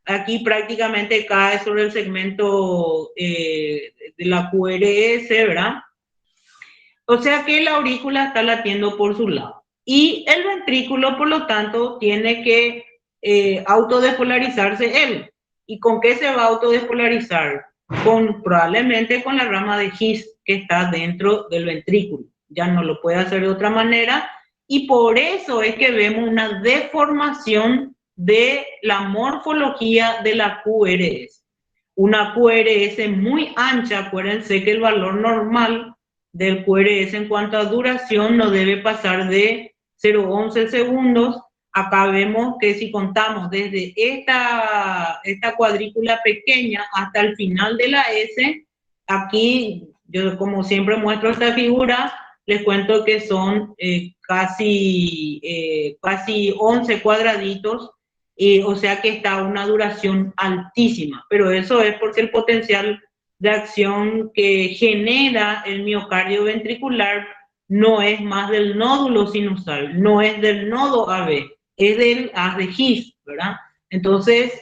H: Aquí prácticamente cae sobre el segmento de la QRS, ¿verdad? O sea que la aurícula está latiendo por su lado. Y el ventrículo, por lo tanto, tiene que autodespolarizarse él. ¿Y con qué se va a autodespolarizar? Probablemente con la rama de His que está dentro del ventrículo. Ya no lo puede hacer de otra manera. Y por eso es que vemos una deformación de la morfología de la QRS. Una QRS muy ancha, acuérdense que el valor normal del QRS en cuanto a duración no debe pasar de 0,11 segundos. Acá vemos que si contamos desde esta cuadrícula pequeña hasta el final de la S, aquí yo como siempre muestro esta figura, les cuento que son casi 11 cuadraditos, o sea que está a una duración altísima, pero eso es porque el potencial de acción que genera el miocardio ventricular no es más del nódulo sinusal, no es del nodo AB, es del haz de His, ¿verdad? Entonces,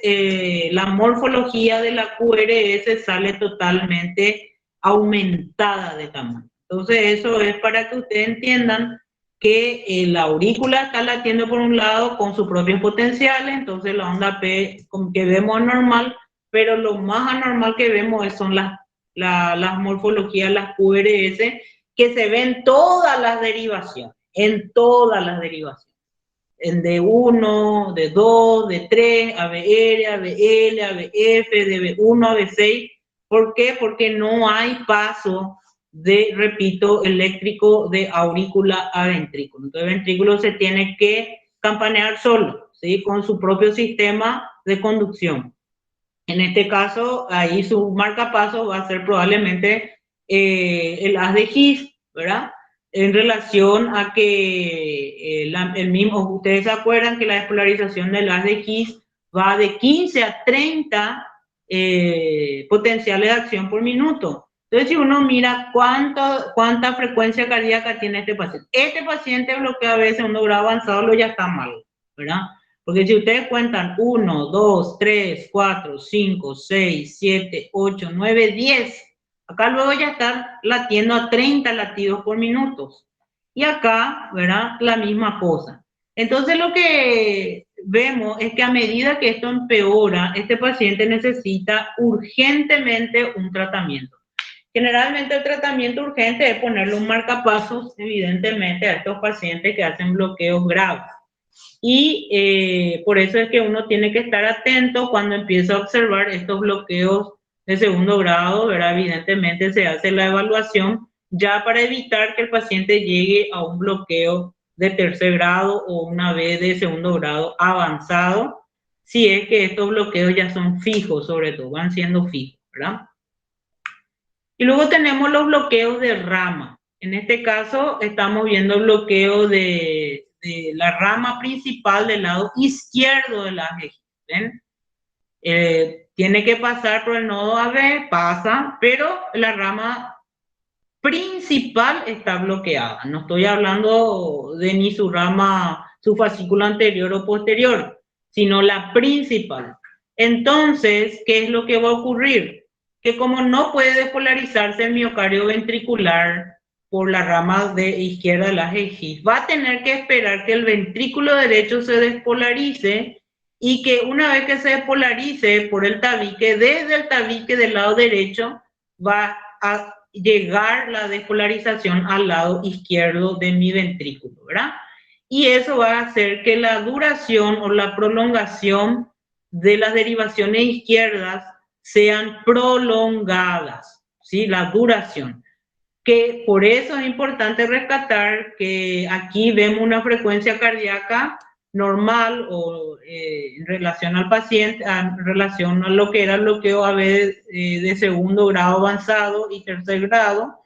H: la morfología de la QRS sale totalmente aumentada de tamaño. Entonces, eso es para que ustedes entiendan que la aurícula está latiendo por un lado con sus propios potenciales, entonces la onda P que vemos anormal, pero lo más anormal que vemos son las morfologías, las QRS, que se ven todas las derivaciones, en todas las derivaciones. En D1, D2, D3, ABR, ABL, ABF, DB1, AB6. ¿Por qué? Porque no hay paso repito, eléctrico de aurícula a ventrículo. Entonces el ventrículo se tiene que campanear solo, ¿sí? Con su propio sistema de conducción. En este caso, ahí su marcapaso va a ser probablemente el haz de His, ¿verdad? En relación a que el mismo, ustedes se acuerdan que la despolarización del haz de His va de 15 a 30 potenciales de acción por minuto. Entonces, si uno mira cuánta frecuencia cardíaca tiene este paciente bloquea a veces un grado avanzado lo ya está mal, ¿verdad? Porque si ustedes cuentan 1, 2, 3, 4, 5, 6, 7, 8, 9, 10, acá luego ya está latiendo a 30 latidos por minuto. Y acá, ¿verdad? La misma cosa. Entonces, lo que vemos es que a medida que esto empeora, este paciente necesita urgentemente un tratamiento. Generalmente el tratamiento urgente es ponerle un marcapasos, evidentemente, a estos pacientes que hacen bloqueos graves. Y por eso es que uno tiene que estar atento cuando empieza a observar estos bloqueos de segundo grado, ¿verdad? Evidentemente se hace la evaluación ya para evitar que el paciente llegue a un bloqueo de tercer grado o una vez de segundo grado avanzado, si es que estos bloqueos ya son fijos, sobre todo, van siendo fijos, ¿verdad? Y luego tenemos los bloqueos de rama. En este caso estamos viendo el bloqueo de la rama principal del lado izquierdo de la AG. ¿Ven? Tiene que pasar por el nodo AB, pasa, pero la rama principal está bloqueada. No estoy hablando de ni su rama, su fascículo anterior o posterior, sino la principal. Entonces, ¿qué es lo que va a ocurrir? Que como no puede despolarizarse el miocardio ventricular por la rama de izquierda de la AG, va a tener que esperar que el ventrículo derecho se despolarice y que una vez que se despolarice por el tabique, desde el tabique del lado derecho va a llegar la despolarización al lado izquierdo de mi ventrículo, ¿verdad? Y eso va a hacer que la duración o la prolongación de las derivaciones izquierdas sean prolongadas, ¿sí? La duración. Que por eso es importante rescatar que aquí vemos una frecuencia cardíaca normal o en relación al paciente, en relación a lo que era el bloqueo AB de segundo grado avanzado y tercer grado,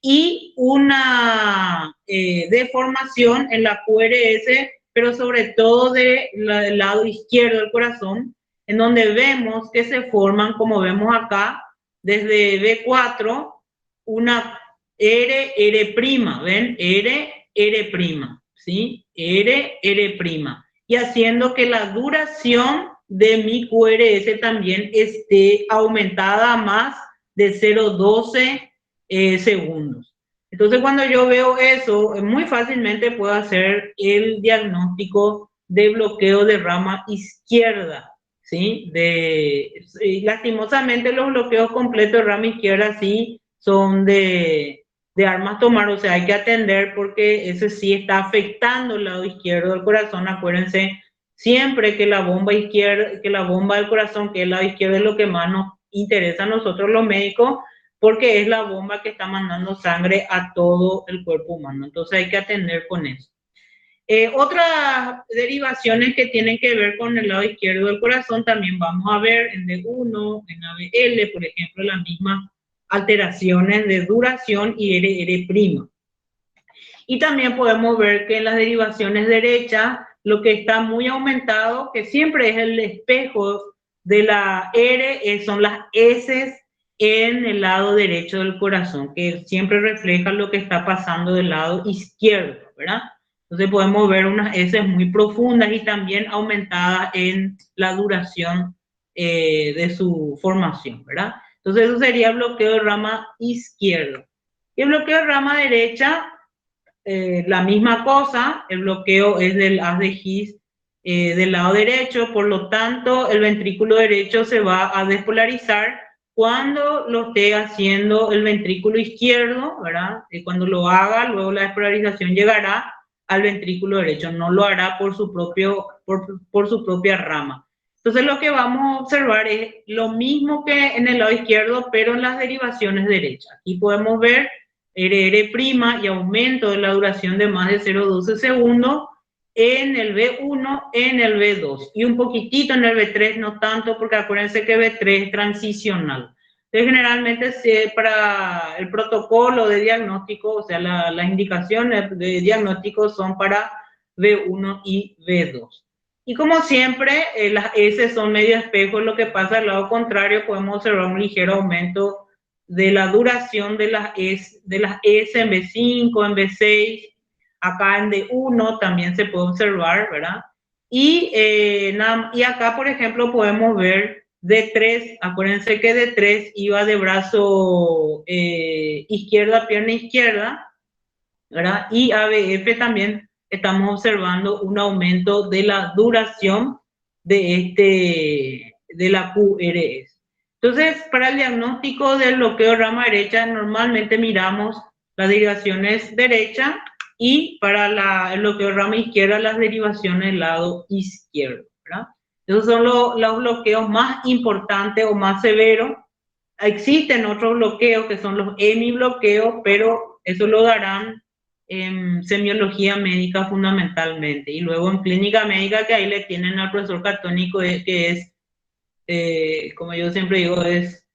H: y una deformación en la QRS, pero sobre todo del lado izquierdo del corazón, en donde vemos que se forman, como vemos acá, desde B4, una R', ¿ven? R', ¿sí? R', y haciendo que la duración de mi QRS también esté aumentada a más de 0,12 segundos. Entonces, cuando yo veo eso, muy fácilmente puedo hacer el diagnóstico de bloqueo de rama izquierda, ¿sí? Lastimosamente, los bloqueos completos de rama izquierda sí son de armas tomar, o sea, hay que atender porque ese sí está afectando el lado izquierdo del corazón. Acuérdense siempre que la bomba izquierda, que la bomba del corazón, que es el lado izquierdo, es lo que más nos interesa a nosotros los médicos, porque es la bomba que está mandando sangre a todo el cuerpo humano. Entonces hay que atender con eso. Otras derivaciones que tienen que ver con el lado izquierdo del corazón también vamos a ver en D1, en ABL, por ejemplo, las mismas alteraciones de duración y R'. Y también podemos ver que en las derivaciones derechas, lo que está muy aumentado, que siempre es el espejo de la R, son las S en el lado derecho del corazón, que siempre refleja lo que está pasando del lado izquierdo, ¿verdad? Entonces podemos ver unas S muy profundas y también aumentadas en la duración de su formación, ¿verdad? Entonces eso sería bloqueo de rama izquierdo. Y el bloqueo de rama derecha, la misma cosa, el bloqueo es del haz de His del lado derecho, por lo tanto el ventrículo derecho se va a despolarizar cuando lo esté haciendo el ventrículo izquierdo, ¿verdad? Cuando lo haga, luego la despolarización llegará al ventrículo derecho, no lo hará por su propia rama. Entonces lo que vamos a observar es lo mismo que en el lado izquierdo, pero en las derivaciones derechas. Aquí podemos ver RR' y aumento de la duración de más de 0,12 segundos en el B1, en el B2 y un poquitito en el B3, no tanto, porque acuérdense que B3 es transicional. Entonces generalmente para el protocolo de diagnóstico, o sea, las indicaciones de diagnóstico son para B1 y B2. Y como siempre, las S son medio espejos, lo que pasa al lado contrario, podemos observar un ligero aumento de la duración de las S en B5, en B6, acá en D1 también se puede observar, ¿verdad? Y acá, por ejemplo, podemos ver D3, acuérdense que D3 iba de brazo izquierda, pierna izquierda, ¿verdad? Y ABF también estamos observando un aumento de la duración de la QRS. Entonces, para el diagnóstico del bloqueo de rama derecha, normalmente miramos las derivaciones derecha y para el bloqueo de rama izquierda, las derivaciones del lado izquierdo, ¿verdad? Esos son los bloqueos más importantes o más severos. Existen otros bloqueos que son los hemibloqueos, pero eso lo darán en semiología médica fundamentalmente, y luego en clínica médica, que ahí le tienen al profesor Catónico, que es, como yo siempre digo, es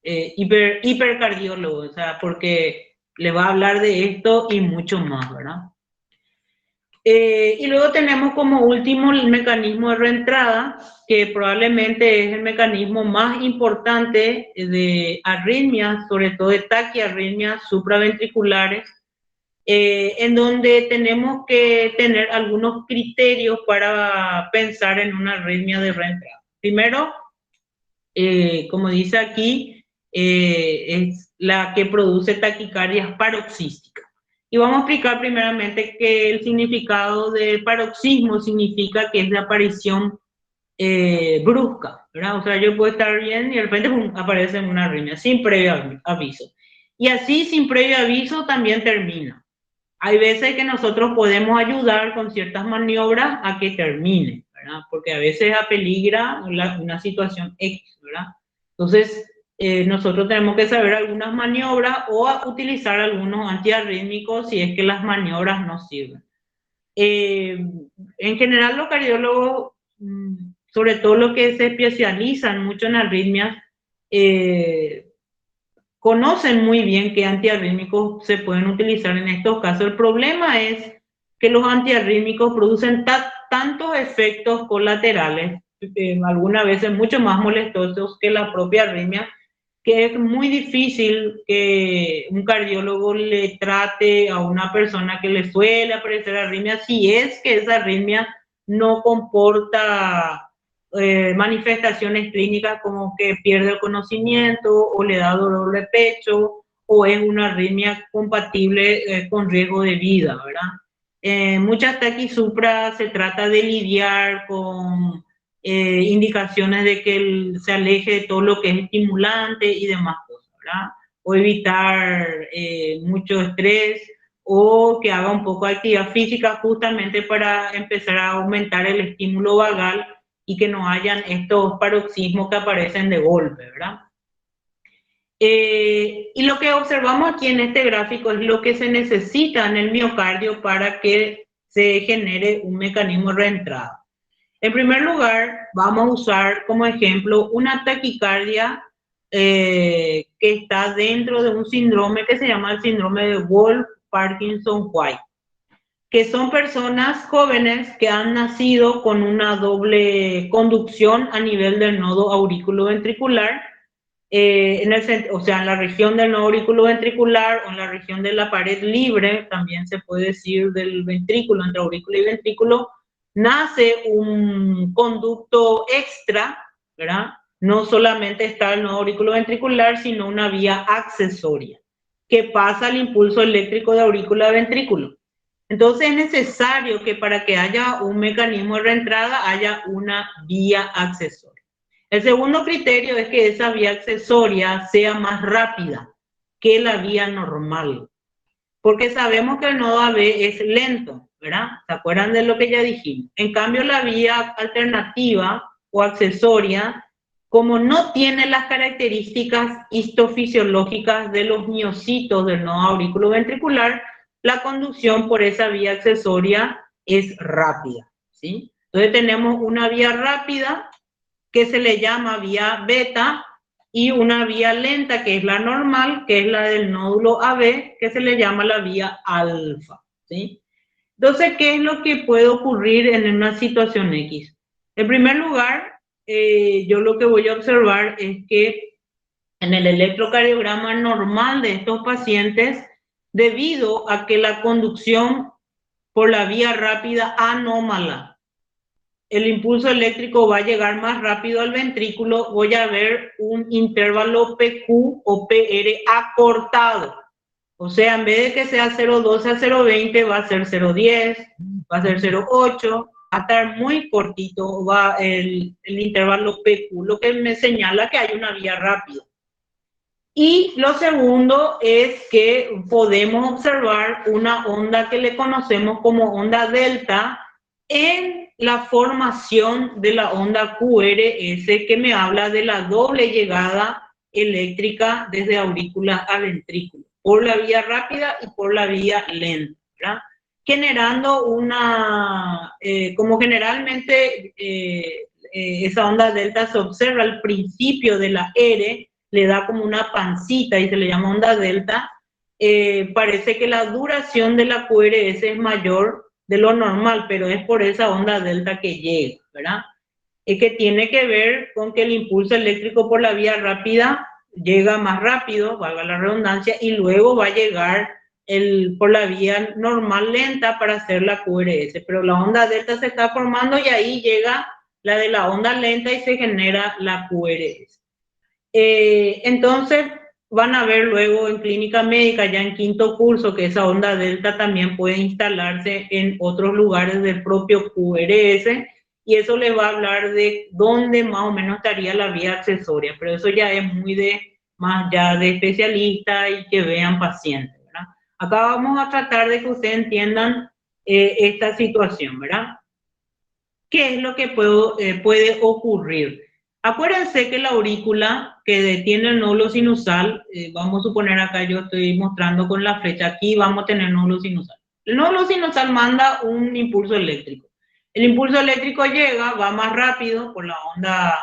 H: hipercardiólogo, o sea, porque le va a hablar de esto y mucho más, ¿verdad? Y luego tenemos como último el mecanismo de reentrada, que probablemente es el mecanismo más importante de arritmias, sobre todo de taquiarritmias supraventriculares, en donde tenemos que tener algunos criterios para pensar en una arritmia de reentrada. Primero, como dice aquí, es la que produce taquicardias paroxísticas. Y vamos a explicar primeramente que el significado de paroxismo significa que es la aparición brusca, ¿verdad? O sea, yo puedo estar bien y de repente aparece una arritmia sin previo aviso. Y así, sin previo aviso, también termina. Hay veces que nosotros podemos ayudar con ciertas maniobras a que termine, ¿verdad? Porque a veces apeligra una situación X, ¿verdad? Entonces, nosotros tenemos que saber algunas maniobras o utilizar algunos antiarrítmicos si es que las maniobras no sirven. En general, los cardiólogos, sobre todo los que se especializan mucho en arritmias, conocen muy bien qué antiarrítmicos se pueden utilizar en estos casos. El problema es que los antiarrítmicos producen tantos efectos colaterales, algunas veces mucho más molestosos que la propia arritmia, que es muy difícil que un cardiólogo le trate a una persona que le suele aparecer arritmia, si es que esa arritmia no comporta manifestaciones clínicas como que pierde el conocimiento o le da dolor de pecho o es una arritmia compatible con riesgo de vida, ¿verdad? Muchas taquisupra se trata de lidiar con indicaciones de que se aleje de todo lo que es estimulante y demás cosas, ¿verdad? O evitar mucho estrés o que haga un poco de actividad física justamente para empezar a aumentar el estímulo vagal y que no hayan estos paroxismos que aparecen de golpe, ¿verdad? Y lo que observamos aquí en este gráfico es lo que se necesita en el miocardio para que se genere un mecanismo de reentrada. En primer lugar, vamos a usar como ejemplo una taquicardia que está dentro de un síndrome que se llama el síndrome de Wolff-Parkinson-White. que son personas jóvenes que han nacido con una doble conducción a nivel del nodo aurículo-ventricular, o sea, en la región del nodo auriculoventricular o en la región de la pared libre, también se puede decir del ventrículo, entre aurículo y ventrículo, nace un conducto extra, ¿verdad? No solamente está el nodo auriculoventricular, sino una vía accesoria que pasa el impulso eléctrico de aurícula a ventrículo. Entonces es necesario que para que haya un mecanismo de reentrada haya una vía accesoria. El segundo criterio es que esa vía accesoria sea más rápida que la vía normal, porque sabemos que el nodo AB es lento, ¿verdad? ¿Se acuerdan de lo que ya dijimos? En cambio, la vía alternativa o accesoria, como no tiene las características histofisiológicas de los miocitos del nodo aurículo-ventricular, la conducción por esa vía accesoria es rápida, ¿sí? Entonces tenemos una vía rápida que se le llama vía beta, y una vía lenta, que es la normal, que es la del nódulo AB, que se le llama la vía alfa, ¿sí? Entonces, ¿qué es lo que puede ocurrir en una situación X? En primer lugar, yo lo que voy a observar es que en el electrocardiograma normal de estos pacientes, debido a que la conducción por la vía rápida anómala, el impulso eléctrico va a llegar más rápido al ventrículo, voy a ver un intervalo PQ o PR acortado. O sea, en vez de que sea 0,12 a 0,20, va a ser 0,10, va a ser 0,8, va a estar muy cortito va el intervalo PQ, lo que me señala que hay una vía rápida. Y lo segundo es que podemos observar una onda que le conocemos como onda delta en la formación de la onda QRS, que me habla de la doble llegada eléctrica desde aurícula a ventrículo, por la vía rápida y por la vía lenta, ¿verdad? Generando una, como generalmente esa onda delta se observa al principio de la R, le da como una pancita y se le llama onda delta, parece que la duración de la QRS es mayor de lo normal, pero es por esa onda delta que llega, ¿verdad? Es que tiene que ver con que el impulso eléctrico por la vía rápida llega más rápido, valga la redundancia, y luego va a llegar por la vía normal lenta para hacer la QRS, pero la onda delta se está formando y ahí llega la de la onda lenta y se genera la QRS. Entonces van a ver luego en clínica médica, ya en quinto curso, que esa onda delta también puede instalarse en otros lugares del propio QRS, y eso les va a hablar de dónde más o menos estaría la vía accesoria, pero eso ya es muy más ya de especialista y que vean pacientes, ¿verdad? Acá vamos a tratar de que ustedes entiendan esta situación, ¿verdad? ¿Qué es lo que puede ocurrir? Acuérdense que la aurícula que detiene el nódulo sinusal, vamos a suponer acá yo estoy mostrando con la flecha, aquí vamos a tener nódulo sinusal. El nódulo sinusal manda un impulso eléctrico. El impulso eléctrico llega, va más rápido por la onda,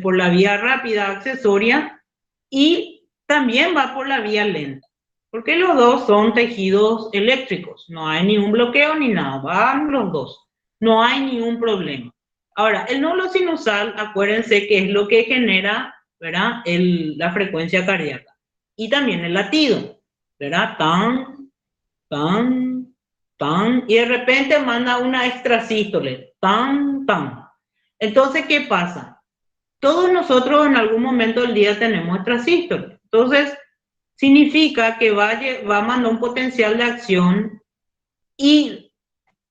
H: por la vía rápida accesoria, y también va por la vía lenta, porque los dos son tejidos eléctricos, no hay ningún bloqueo ni nada, van los dos, no hay ningún problema. Ahora, el nódulo sinusal, acuérdense que es lo que genera, ¿verdad?, la frecuencia cardíaca. Y también el latido, ¿verdad? Tan, tan, tan. Y de repente manda una extrasístole. Tan, tan. Entonces, ¿qué pasa? Todos nosotros en algún momento del día tenemos extrasístole. Entonces, significa que va a mandar un potencial de acción y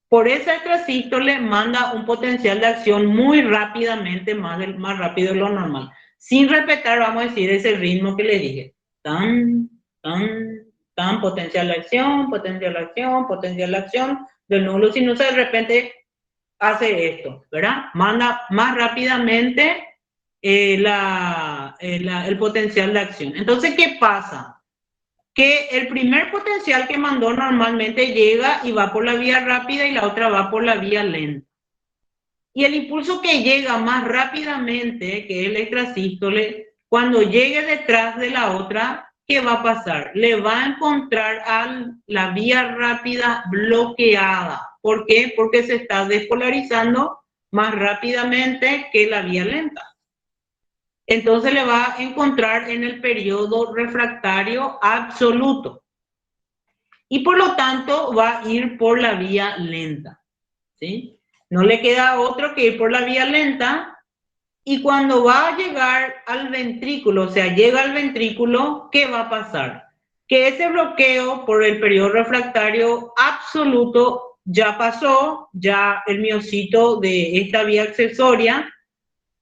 H: por esa extrasístole manda un potencial de acción muy rápidamente, más rápido de lo normal. Sin respetar, vamos a decir, ese ritmo que le dije. Tan, tan, tan, potencial de acción, potencial de acción, potencial de acción. Del nódulo sinusal de repente hace esto, ¿verdad? Manda más rápidamente el potencial de acción. Entonces, ¿qué pasa? Que el primer potencial que mandó normalmente llega y va por la vía rápida y la otra va por la vía lenta. Y el impulso que llega más rápidamente, que es el extrasístole, cuando llegue detrás de la otra, ¿qué va a pasar? Le va a encontrar a la vía rápida bloqueada. ¿Por qué? Porque se está despolarizando más rápidamente que la vía lenta. Entonces le va a encontrar en el periodo refractario absoluto. Y por lo tanto va a ir por la vía lenta, ¿sí? No le queda otro que ir por la vía lenta. Y cuando va a llegar al ventrículo, o sea, llega al ventrículo, ¿qué va a pasar? Que ese bloqueo por el periodo refractario absoluto ya pasó, ya el miocito de esta vía accesoria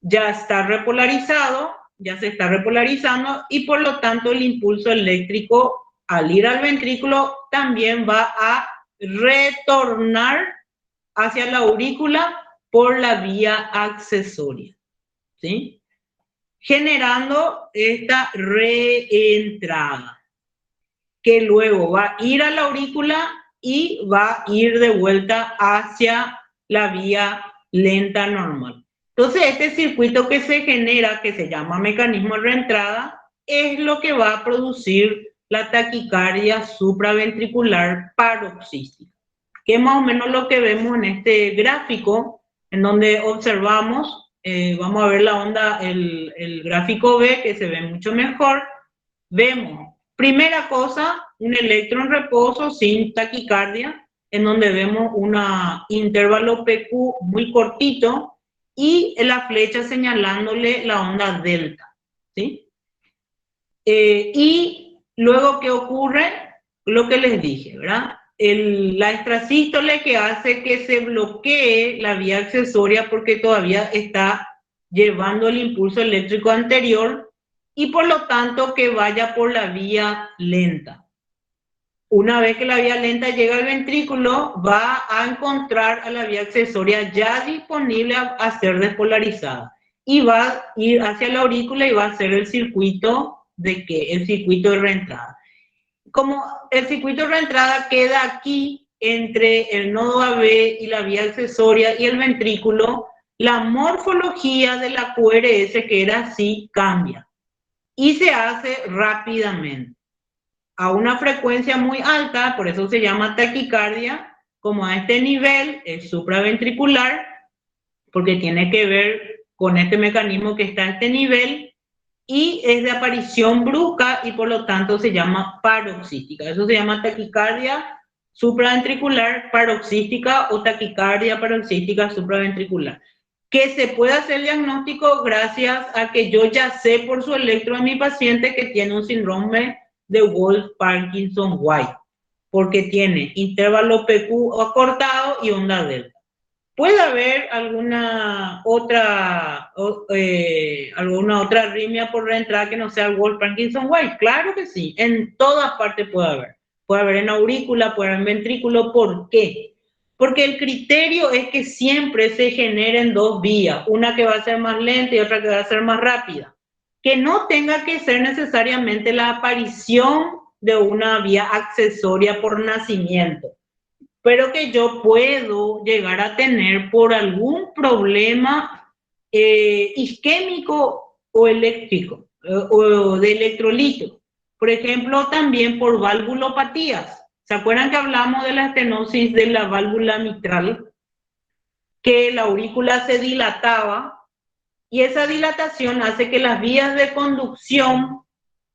H: ya está repolarizado, ya se está repolarizando y por lo tanto el impulso eléctrico al ir al ventrículo también va a retornar hacia la aurícula por la vía accesoria, ¿sí? Generando esta reentrada que luego va a ir a la aurícula y va a ir de vuelta hacia la vía lenta normal. Entonces, este circuito que se genera, que se llama mecanismo de reentrada, es lo que va a producir la taquicardia supraventricular paroxística, que es más o menos lo que vemos en este gráfico, en donde observamos, vamos a ver la onda, el gráfico B, que se ve mucho mejor. Vemos, primera cosa, un electro en reposo sin taquicardia, en donde vemos un intervalo PQ muy cortito, y la flecha señalándole la onda delta, ¿sí? Y luego, ¿qué ocurre? Lo que les dije, ¿verdad? La extrasístole que hace que se bloquee la vía accesoria porque todavía está llevando el impulso eléctrico anterior y por lo tanto que vaya por la vía lenta. Una vez que la vía lenta llega al ventrículo, va a encontrar a la vía accesoria ya disponible a ser despolarizada. Y va a ir hacia la aurícula y va a hacer el circuito el circuito de reentrada. Como el circuito de reentrada queda aquí entre el nodo AB y la vía accesoria y el ventrículo, la morfología de la QRS, que era así, cambia. Y se hace rápidamente, a una frecuencia muy alta, por eso se llama taquicardia, como a este nivel es supraventricular, porque tiene que ver con este mecanismo que está a este nivel, y es de aparición brusca y por lo tanto se llama paroxística. Eso se llama taquicardia supraventricular paroxística o taquicardia paroxística supraventricular. Que se puede hacer diagnóstico gracias a que yo ya sé por su electro a mi paciente que tiene un síndrome de Wolff-Parkinson-White, porque tiene intervalo PQ acortado y onda delta. ¿Puede haber alguna otra arritmia por reentrada que no sea el Wolff-Parkinson-White? Claro que sí, en todas partes puede haber. Puede haber en aurícula, puede haber en ventrículo. ¿Por qué? Porque el criterio es que siempre se generen dos vías, una que va a ser más lenta y otra que va a ser más rápida. Que no tenga que ser necesariamente la aparición de una vía accesoria por nacimiento, pero que yo puedo llegar a tener por algún problema isquémico o eléctrico, o de electrolito. Por ejemplo, también por valvulopatías. ¿Se acuerdan que hablamos de la estenosis de la válvula mitral? Que la aurícula se dilataba y esa dilatación hace que las vías de conducción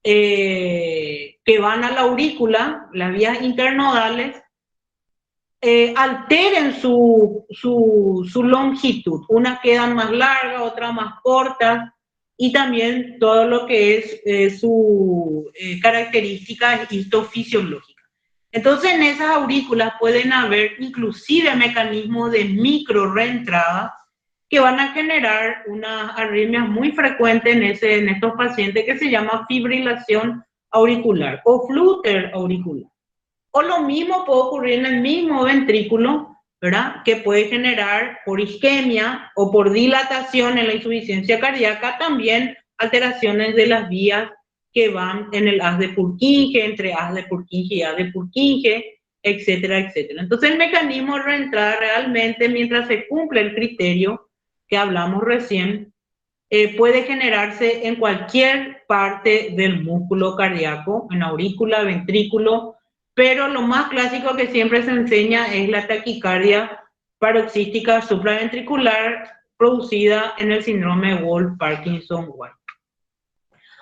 H: que van a la aurícula, las vías internodales, alteren su longitud. Unas quedan más largas, otras más cortas, y también todo lo que es su característica histofisiológica. Entonces, en esas aurículas pueden haber inclusive mecanismos de micro reentrada que van a generar unas arritmias muy frecuentes en estos pacientes que se llama fibrilación auricular o flúter auricular. O lo mismo puede ocurrir en el mismo ventrículo, ¿verdad? Que puede generar por isquemia o por dilatación en la insuficiencia cardíaca también alteraciones de las vías que van en el haz de Purkinje, entre haz de Purkinje y haz de Purkinje, etcétera, etcétera. Entonces el mecanismo de reentrada realmente, mientras se cumple el criterio que hablamos recién, puede generarse en cualquier parte del músculo cardíaco, en aurícula, ventrículo, pero lo más clásico que siempre se enseña es la taquicardia paroxística supraventricular producida en el síndrome Wolff-Parkinson-White.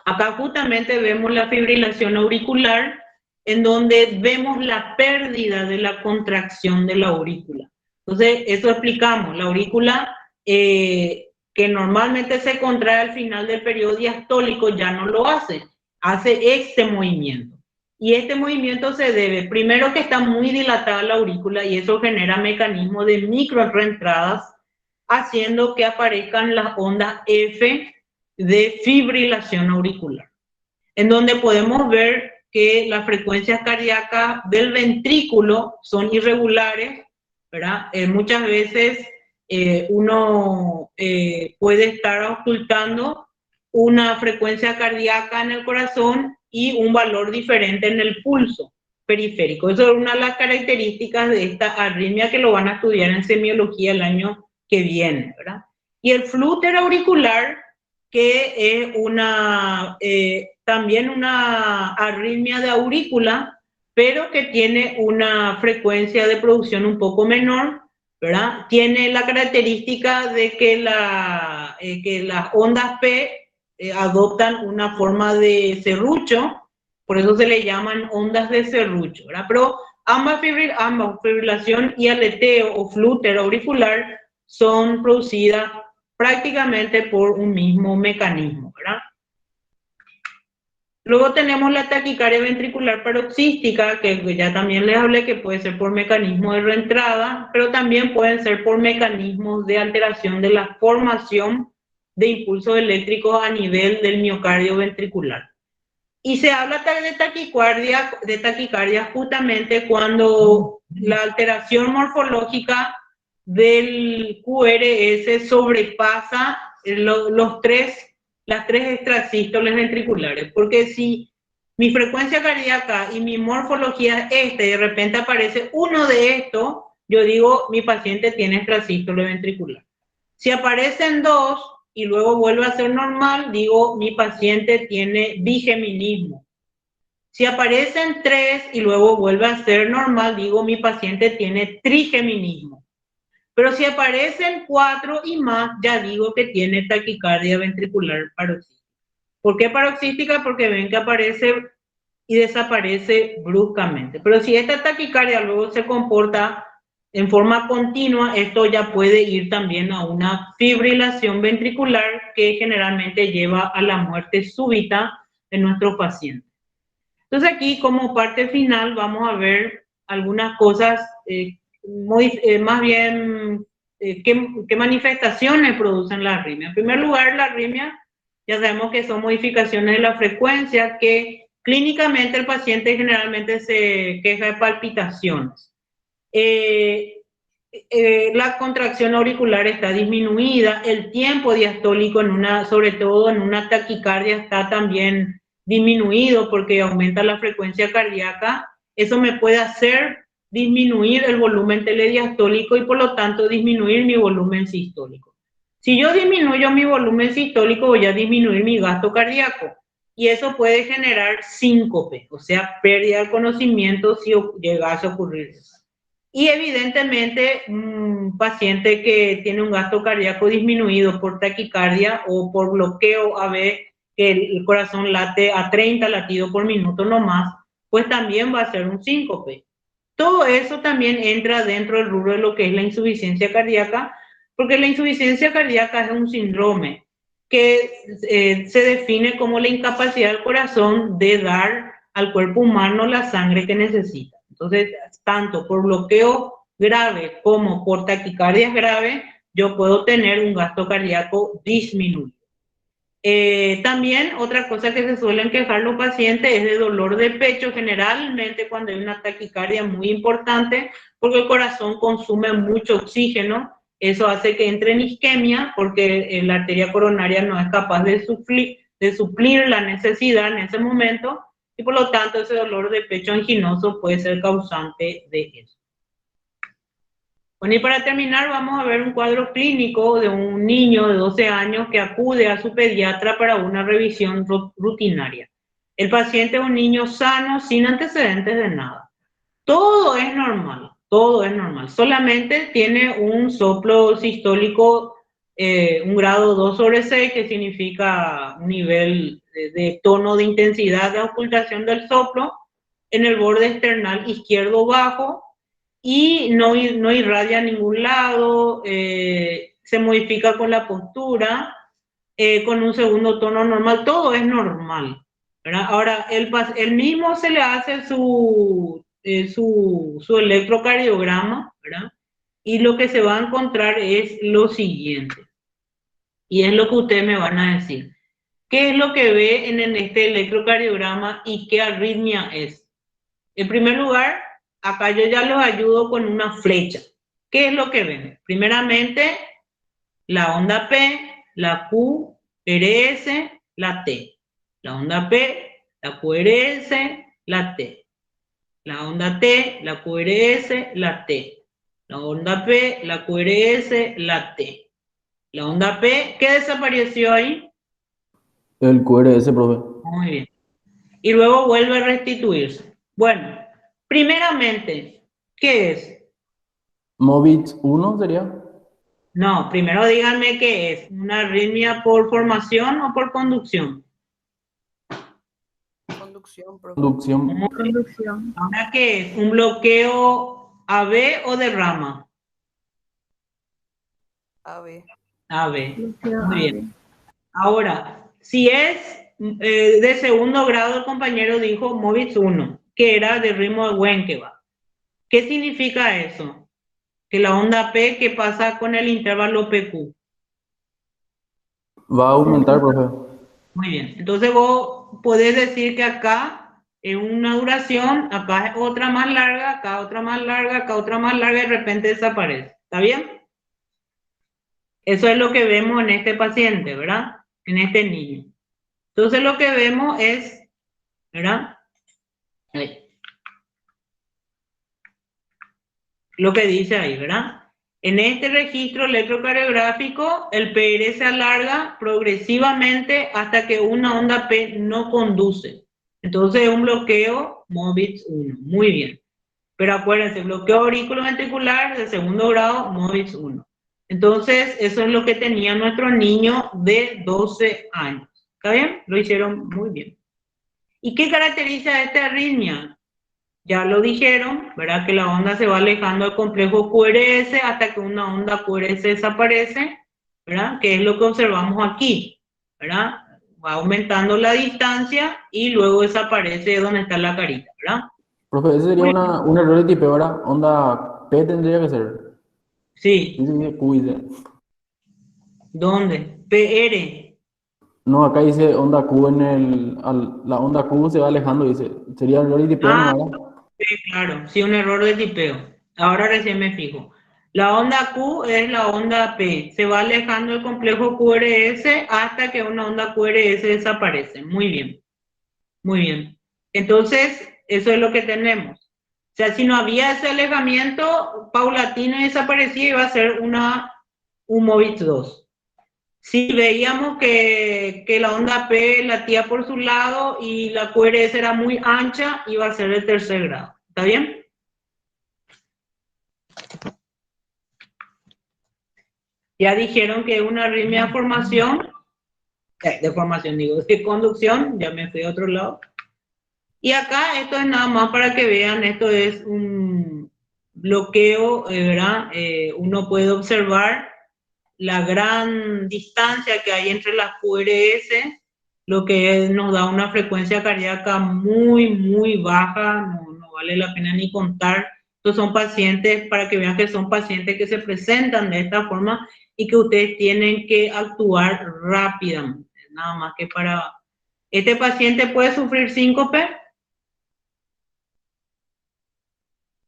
H: Acá justamente vemos la fibrilación auricular, en donde vemos la pérdida de la contracción de la aurícula. Entonces, eso explicamos, la aurícula que normalmente se contrae al final del periodo diastólico ya no lo hace este movimiento. Y este movimiento se debe, primero, que está muy dilatada la aurícula y eso genera mecanismos de micro reentradas, haciendo que aparezcan las ondas F de fibrilación auricular, en donde podemos ver que las frecuencias cardíacas del ventrículo son irregulares, ¿verdad? Muchas veces uno puede estar ocultando una frecuencia cardíaca en el corazón y un valor diferente en el pulso periférico. Eso es una de las características de esta arritmia que lo van a estudiar en semiología el año que viene, ¿verdad? Y el flúter auricular, que es también una arritmia de aurícula, pero que tiene una frecuencia de producción un poco menor, ¿verdad? Tiene la característica de que las ondas P adoptan una forma de serrucho, por eso se le llaman ondas de serrucho, ¿verdad? Pero ambas fibrilación y aleteo o flúter auricular son producidas prácticamente por un mismo mecanismo, ¿verdad? Luego tenemos la taquicardia ventricular paroxística, que ya también les hablé que puede ser por mecanismo de reentrada, pero también pueden ser por mecanismos de alteración de la formación de impulsos eléctricos a nivel del miocardio ventricular. Y se habla de taquicardia justamente cuando la alteración morfológica del QRS sobrepasa las tres extrasístoles ventriculares, porque si mi frecuencia cardíaca y mi morfología es esta y de repente aparece uno de estos, yo digo mi paciente tiene extrasístole ventricular. Si aparecen dos y luego vuelve a ser normal, digo mi paciente tiene bigeminismo. Si aparecen tres y luego vuelve a ser normal, digo mi paciente tiene trigeminismo. Pero si aparecen 4 y más, ya digo que tiene taquicardia ventricular paroxística. ¿Por qué paroxística? Porque ven que aparece y desaparece bruscamente. Pero si esta taquicardia luego se comporta en forma continua, esto ya puede ir también a una fibrilación ventricular que generalmente lleva a la muerte súbita de nuestros pacientes. Entonces aquí, como parte final, vamos a ver algunas cosas más bien qué manifestaciones producen la arritmia. En primer lugar, la arritmia ya sabemos que son modificaciones de la frecuencia que clínicamente el paciente generalmente se queja de palpitaciones. La contracción auricular está disminuida, el tiempo diastólico sobre todo en una taquicardia está también disminuido porque aumenta la frecuencia cardíaca. Eso me puede hacer disminuir el volumen telediastólico y por lo tanto disminuir mi volumen sistólico. Si yo disminuyo mi volumen sistólico, voy a disminuir mi gasto cardíaco y eso puede generar síncope, o sea, pérdida del conocimiento si llegase a ocurrir eso. Y evidentemente un paciente que tiene un gasto cardíaco disminuido por taquicardia o por bloqueo AV, que el corazón late a 30 latidos por minuto no más, pues también va a ser un síncope. Todo eso también entra dentro del rubro de lo que es la insuficiencia cardíaca, porque la insuficiencia cardíaca es un síndrome que se define como la incapacidad del corazón de dar al cuerpo humano la sangre que necesita. Entonces, tanto por bloqueo grave como por taquicardias graves, yo puedo tener un gasto cardíaco disminuido. También otra cosa que se suelen quejar los pacientes es de dolor de pecho, generalmente cuando hay una taquicardia muy importante, porque el corazón consume mucho oxígeno, eso hace que entre en isquemia, porque la arteria coronaria no es capaz de suplir la necesidad en ese momento, y por lo tanto ese dolor de pecho anginoso puede ser causante de eso. Bueno, y para terminar vamos a ver un cuadro clínico de un niño de 12 años que acude a su pediatra para una revisión rutinaria. El paciente es un niño sano, sin antecedentes de nada. Todo es normal, solamente tiene un soplo sistólico, un grado 2/6, que significa un nivel de tono de intensidad de auscultación del soplo en el borde external izquierdo bajo, y no irradia a ningún lado, se modifica con la postura, con un segundo tono normal, todo es normal, ¿verdad? Ahora, el mismo se le hace su electrocardiograma, ¿verdad? Y lo que se va a encontrar es lo siguiente, y es lo que ustedes me van a decir. ¿Qué es lo que ve en este electrocardiograma y qué arritmia es? En primer lugar, acá yo ya los ayudo con una flecha. ¿Qué es lo que ven? Primeramente, la onda P, la Q, RS, la T. La onda P, la QRS, la T. La onda T, la QRS, la T. La onda P, la QRS, la T. La onda P, ¿qué desapareció ahí?
D: El QRS, profe.
H: Muy bien. Y luego vuelve a restituirse. Bueno, primeramente, ¿qué es?
D: Movitz 1 sería.
H: No, primero díganme qué es. ¿Una arritmia por formación o por conducción?
E: Conducción, profe.
D: Conducción.
H: ¿Ahora qué es? ¿Un bloqueo AB o de rama?
E: AB.
H: AB. Muy bien. Ahora, si es de segundo grado, el compañero dijo Movitz 1, que era de ritmo de Wenckebach. ¿Qué significa eso? Que la onda P, ¿qué pasa con el intervalo PQ?
D: Va a aumentar, profe.
H: Muy bien. Entonces vos podés decir que acá es una duración, acá es otra más larga, acá otra más larga, acá otra más larga, y de repente desaparece. ¿Está bien? Eso es lo que vemos en este paciente, ¿verdad? En este niño. Entonces lo que vemos es, ¿verdad? Ahí. Lo que dice ahí, ¿verdad? En este registro electrocardiográfico, el PR se alarga progresivamente hasta que una onda P no conduce. Entonces es un bloqueo Movitz 1. Muy bien. Pero acuérdense, bloqueo auriculoventricular de segundo grado, Movitz 1. Entonces, eso es lo que tenía nuestro niño de 12 años. ¿Está bien? Lo hicieron muy bien. ¿Y qué caracteriza esta arritmia? Ya lo dijeron, ¿verdad? Que la onda se va alejando del complejo QRS hasta que una onda QRS desaparece, ¿verdad? Que es lo que observamos aquí, ¿verdad? Va aumentando la distancia y luego desaparece donde está la carita, ¿verdad?
D: Profe, ese sería un error de tipeo, ¿verdad? Onda P tendría que ser.
H: Sí.
D: Dice Q, dice.
H: ¿Dónde? PR.
D: No, acá dice onda Q la onda Q se va alejando, dice. Sería un error de tipeo, ¿no?
H: Sí, claro, sí, un error de tipeo. Ahora recién me fijo. La onda Q es la onda P. Se va alejando el complejo QRS hasta que una onda QRS desaparece. Muy bien. Muy bien. Entonces, eso es lo que tenemos. O sea, si no había ese alejamiento paulatino y desaparecía, iba a ser un Movitz 2. Si veíamos que la onda P latía por su lado y la QRS era muy ancha, iba a ser de tercer grado. ¿Está bien? Ya dijeron que una arritmia de formación, de conducción, ya me fui a otro lado. Y acá esto es nada más para que vean, esto es un bloqueo, ¿verdad? Uno puede observar la gran distancia que hay entre las QRS, lo que nos da una frecuencia cardíaca muy, muy baja, no vale la pena ni contar. Estos son pacientes, para que vean que son pacientes que se presentan de esta forma y que ustedes tienen que actuar rápidamente, nada más que para... ¿Este paciente puede sufrir síncope?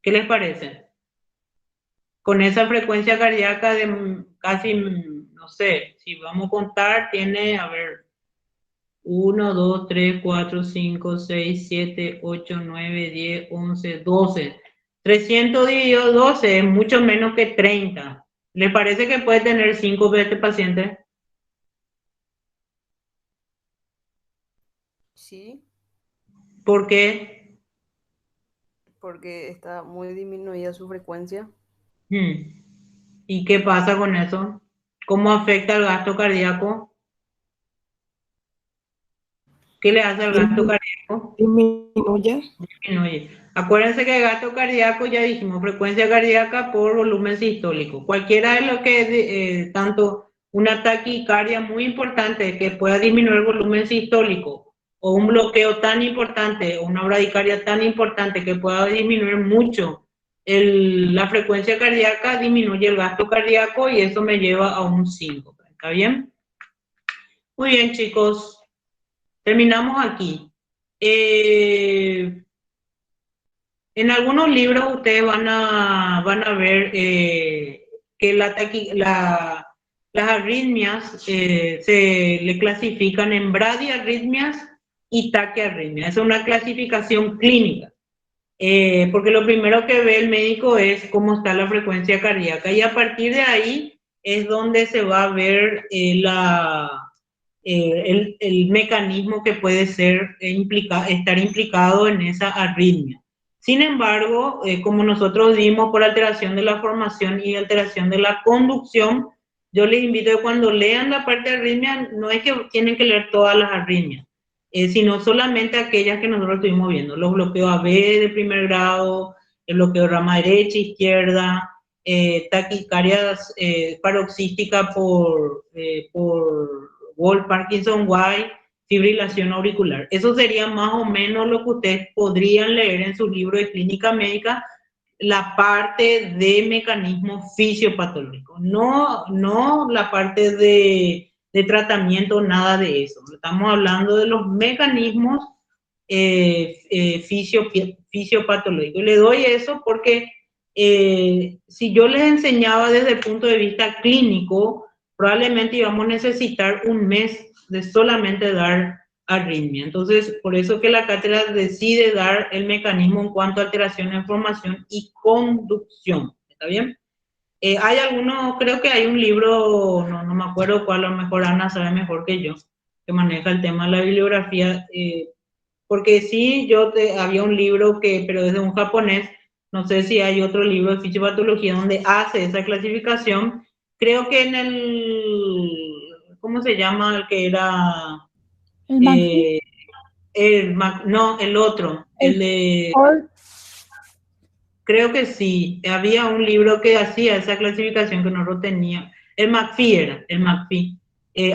H: ¿Qué les parece? Con esa frecuencia cardíaca de casi, no sé, si vamos a contar, tiene, a ver, 1, 2, 3, 4, 5, 6, 7, 8, 9, 10, 11, 12. O 300 dividido 12 es mucho menos que 30. ¿Le parece que puede tener síncope este paciente?
I: Sí,
H: ¿Por qué?
I: porque está muy disminuida su frecuencia.
H: ¿Y qué pasa con eso? ¿Cómo afecta el gasto cardíaco? ¿Qué le hace al gasto cardíaco?
E: Disminuye.
H: Disminuye. Acuérdense que el gasto cardíaco, ya dijimos, frecuencia cardíaca por volumen sistólico. Cualquiera de lo que, tanto una taquicardia muy importante que pueda disminuir el volumen sistólico, o un bloqueo tan importante, o una bradicardia tan importante que pueda disminuir mucho la frecuencia cardíaca, disminuye el gasto cardíaco y eso me lleva a un síncope. ¿Está bien? Muy bien, chicos. Terminamos aquí. En algunos libros ustedes van a ver que las arritmias se le clasifican en bradiarritmias y taquiarritmias. Es una clasificación clínica, porque lo primero que ve el médico es cómo está la frecuencia cardíaca y a partir de ahí es donde se va a ver el mecanismo que puede ser estar implicado en esa arritmia. Sin embargo, como nosotros dimos por alteración de la formación y alteración de la conducción, yo les invito a que cuando lean la parte de arritmia, no es que tienen que leer todas las arritmias, sino solamente aquellas que nosotros estuvimos viendo, los bloqueos AB de primer grado, el bloqueo de rama derecha, izquierda, taquicardias paroxística por Wolff, Parkinson, White, fibrilación auricular. Eso sería más o menos lo que ustedes podrían leer en su libro de clínica médica, la parte de mecanismo fisiopatológico, no la parte de tratamiento, nada de eso. Estamos hablando de los mecanismos fisiopatológicos. Le doy eso porque si yo les enseñaba desde el punto de vista clínico, probablemente íbamos a necesitar un mes de solamente dar arritmia. Entonces, por eso que la cátedra decide dar el mecanismo en cuanto a alteración de formación y conducción. ¿Está bien? Hay algunos, creo que hay un libro, no me acuerdo cuál, a lo mejor Ana sabe mejor que yo, que maneja el tema de la bibliografía, porque sí, había un libro pero es de un japonés, no sé si hay otro libro de fisiopatología donde hace esa clasificación. Creo que en ¿cómo se llama? El que era...
A: El McPhee.
H: no, el otro, el de... Creo que sí, había un libro que hacía esa clasificación que no lo tenía. El McPhee era, el McPhee.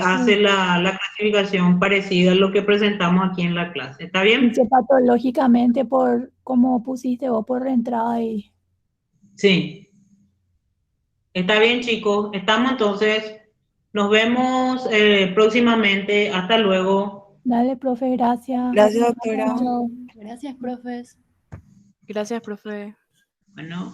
H: Hace la clasificación parecida a lo que presentamos aquí en la clase. ¿Está bien?
A: Dice patológicamente por como pusiste vos por reentrada ahí.
H: Sí. Está bien, chicos. Estamos entonces. Nos vemos próximamente. Hasta luego.
A: Dale, profe, gracias.
E: Gracias, doctora.
A: Chao.
C: Gracias, profes.
G: Gracias, profe.
H: Bueno.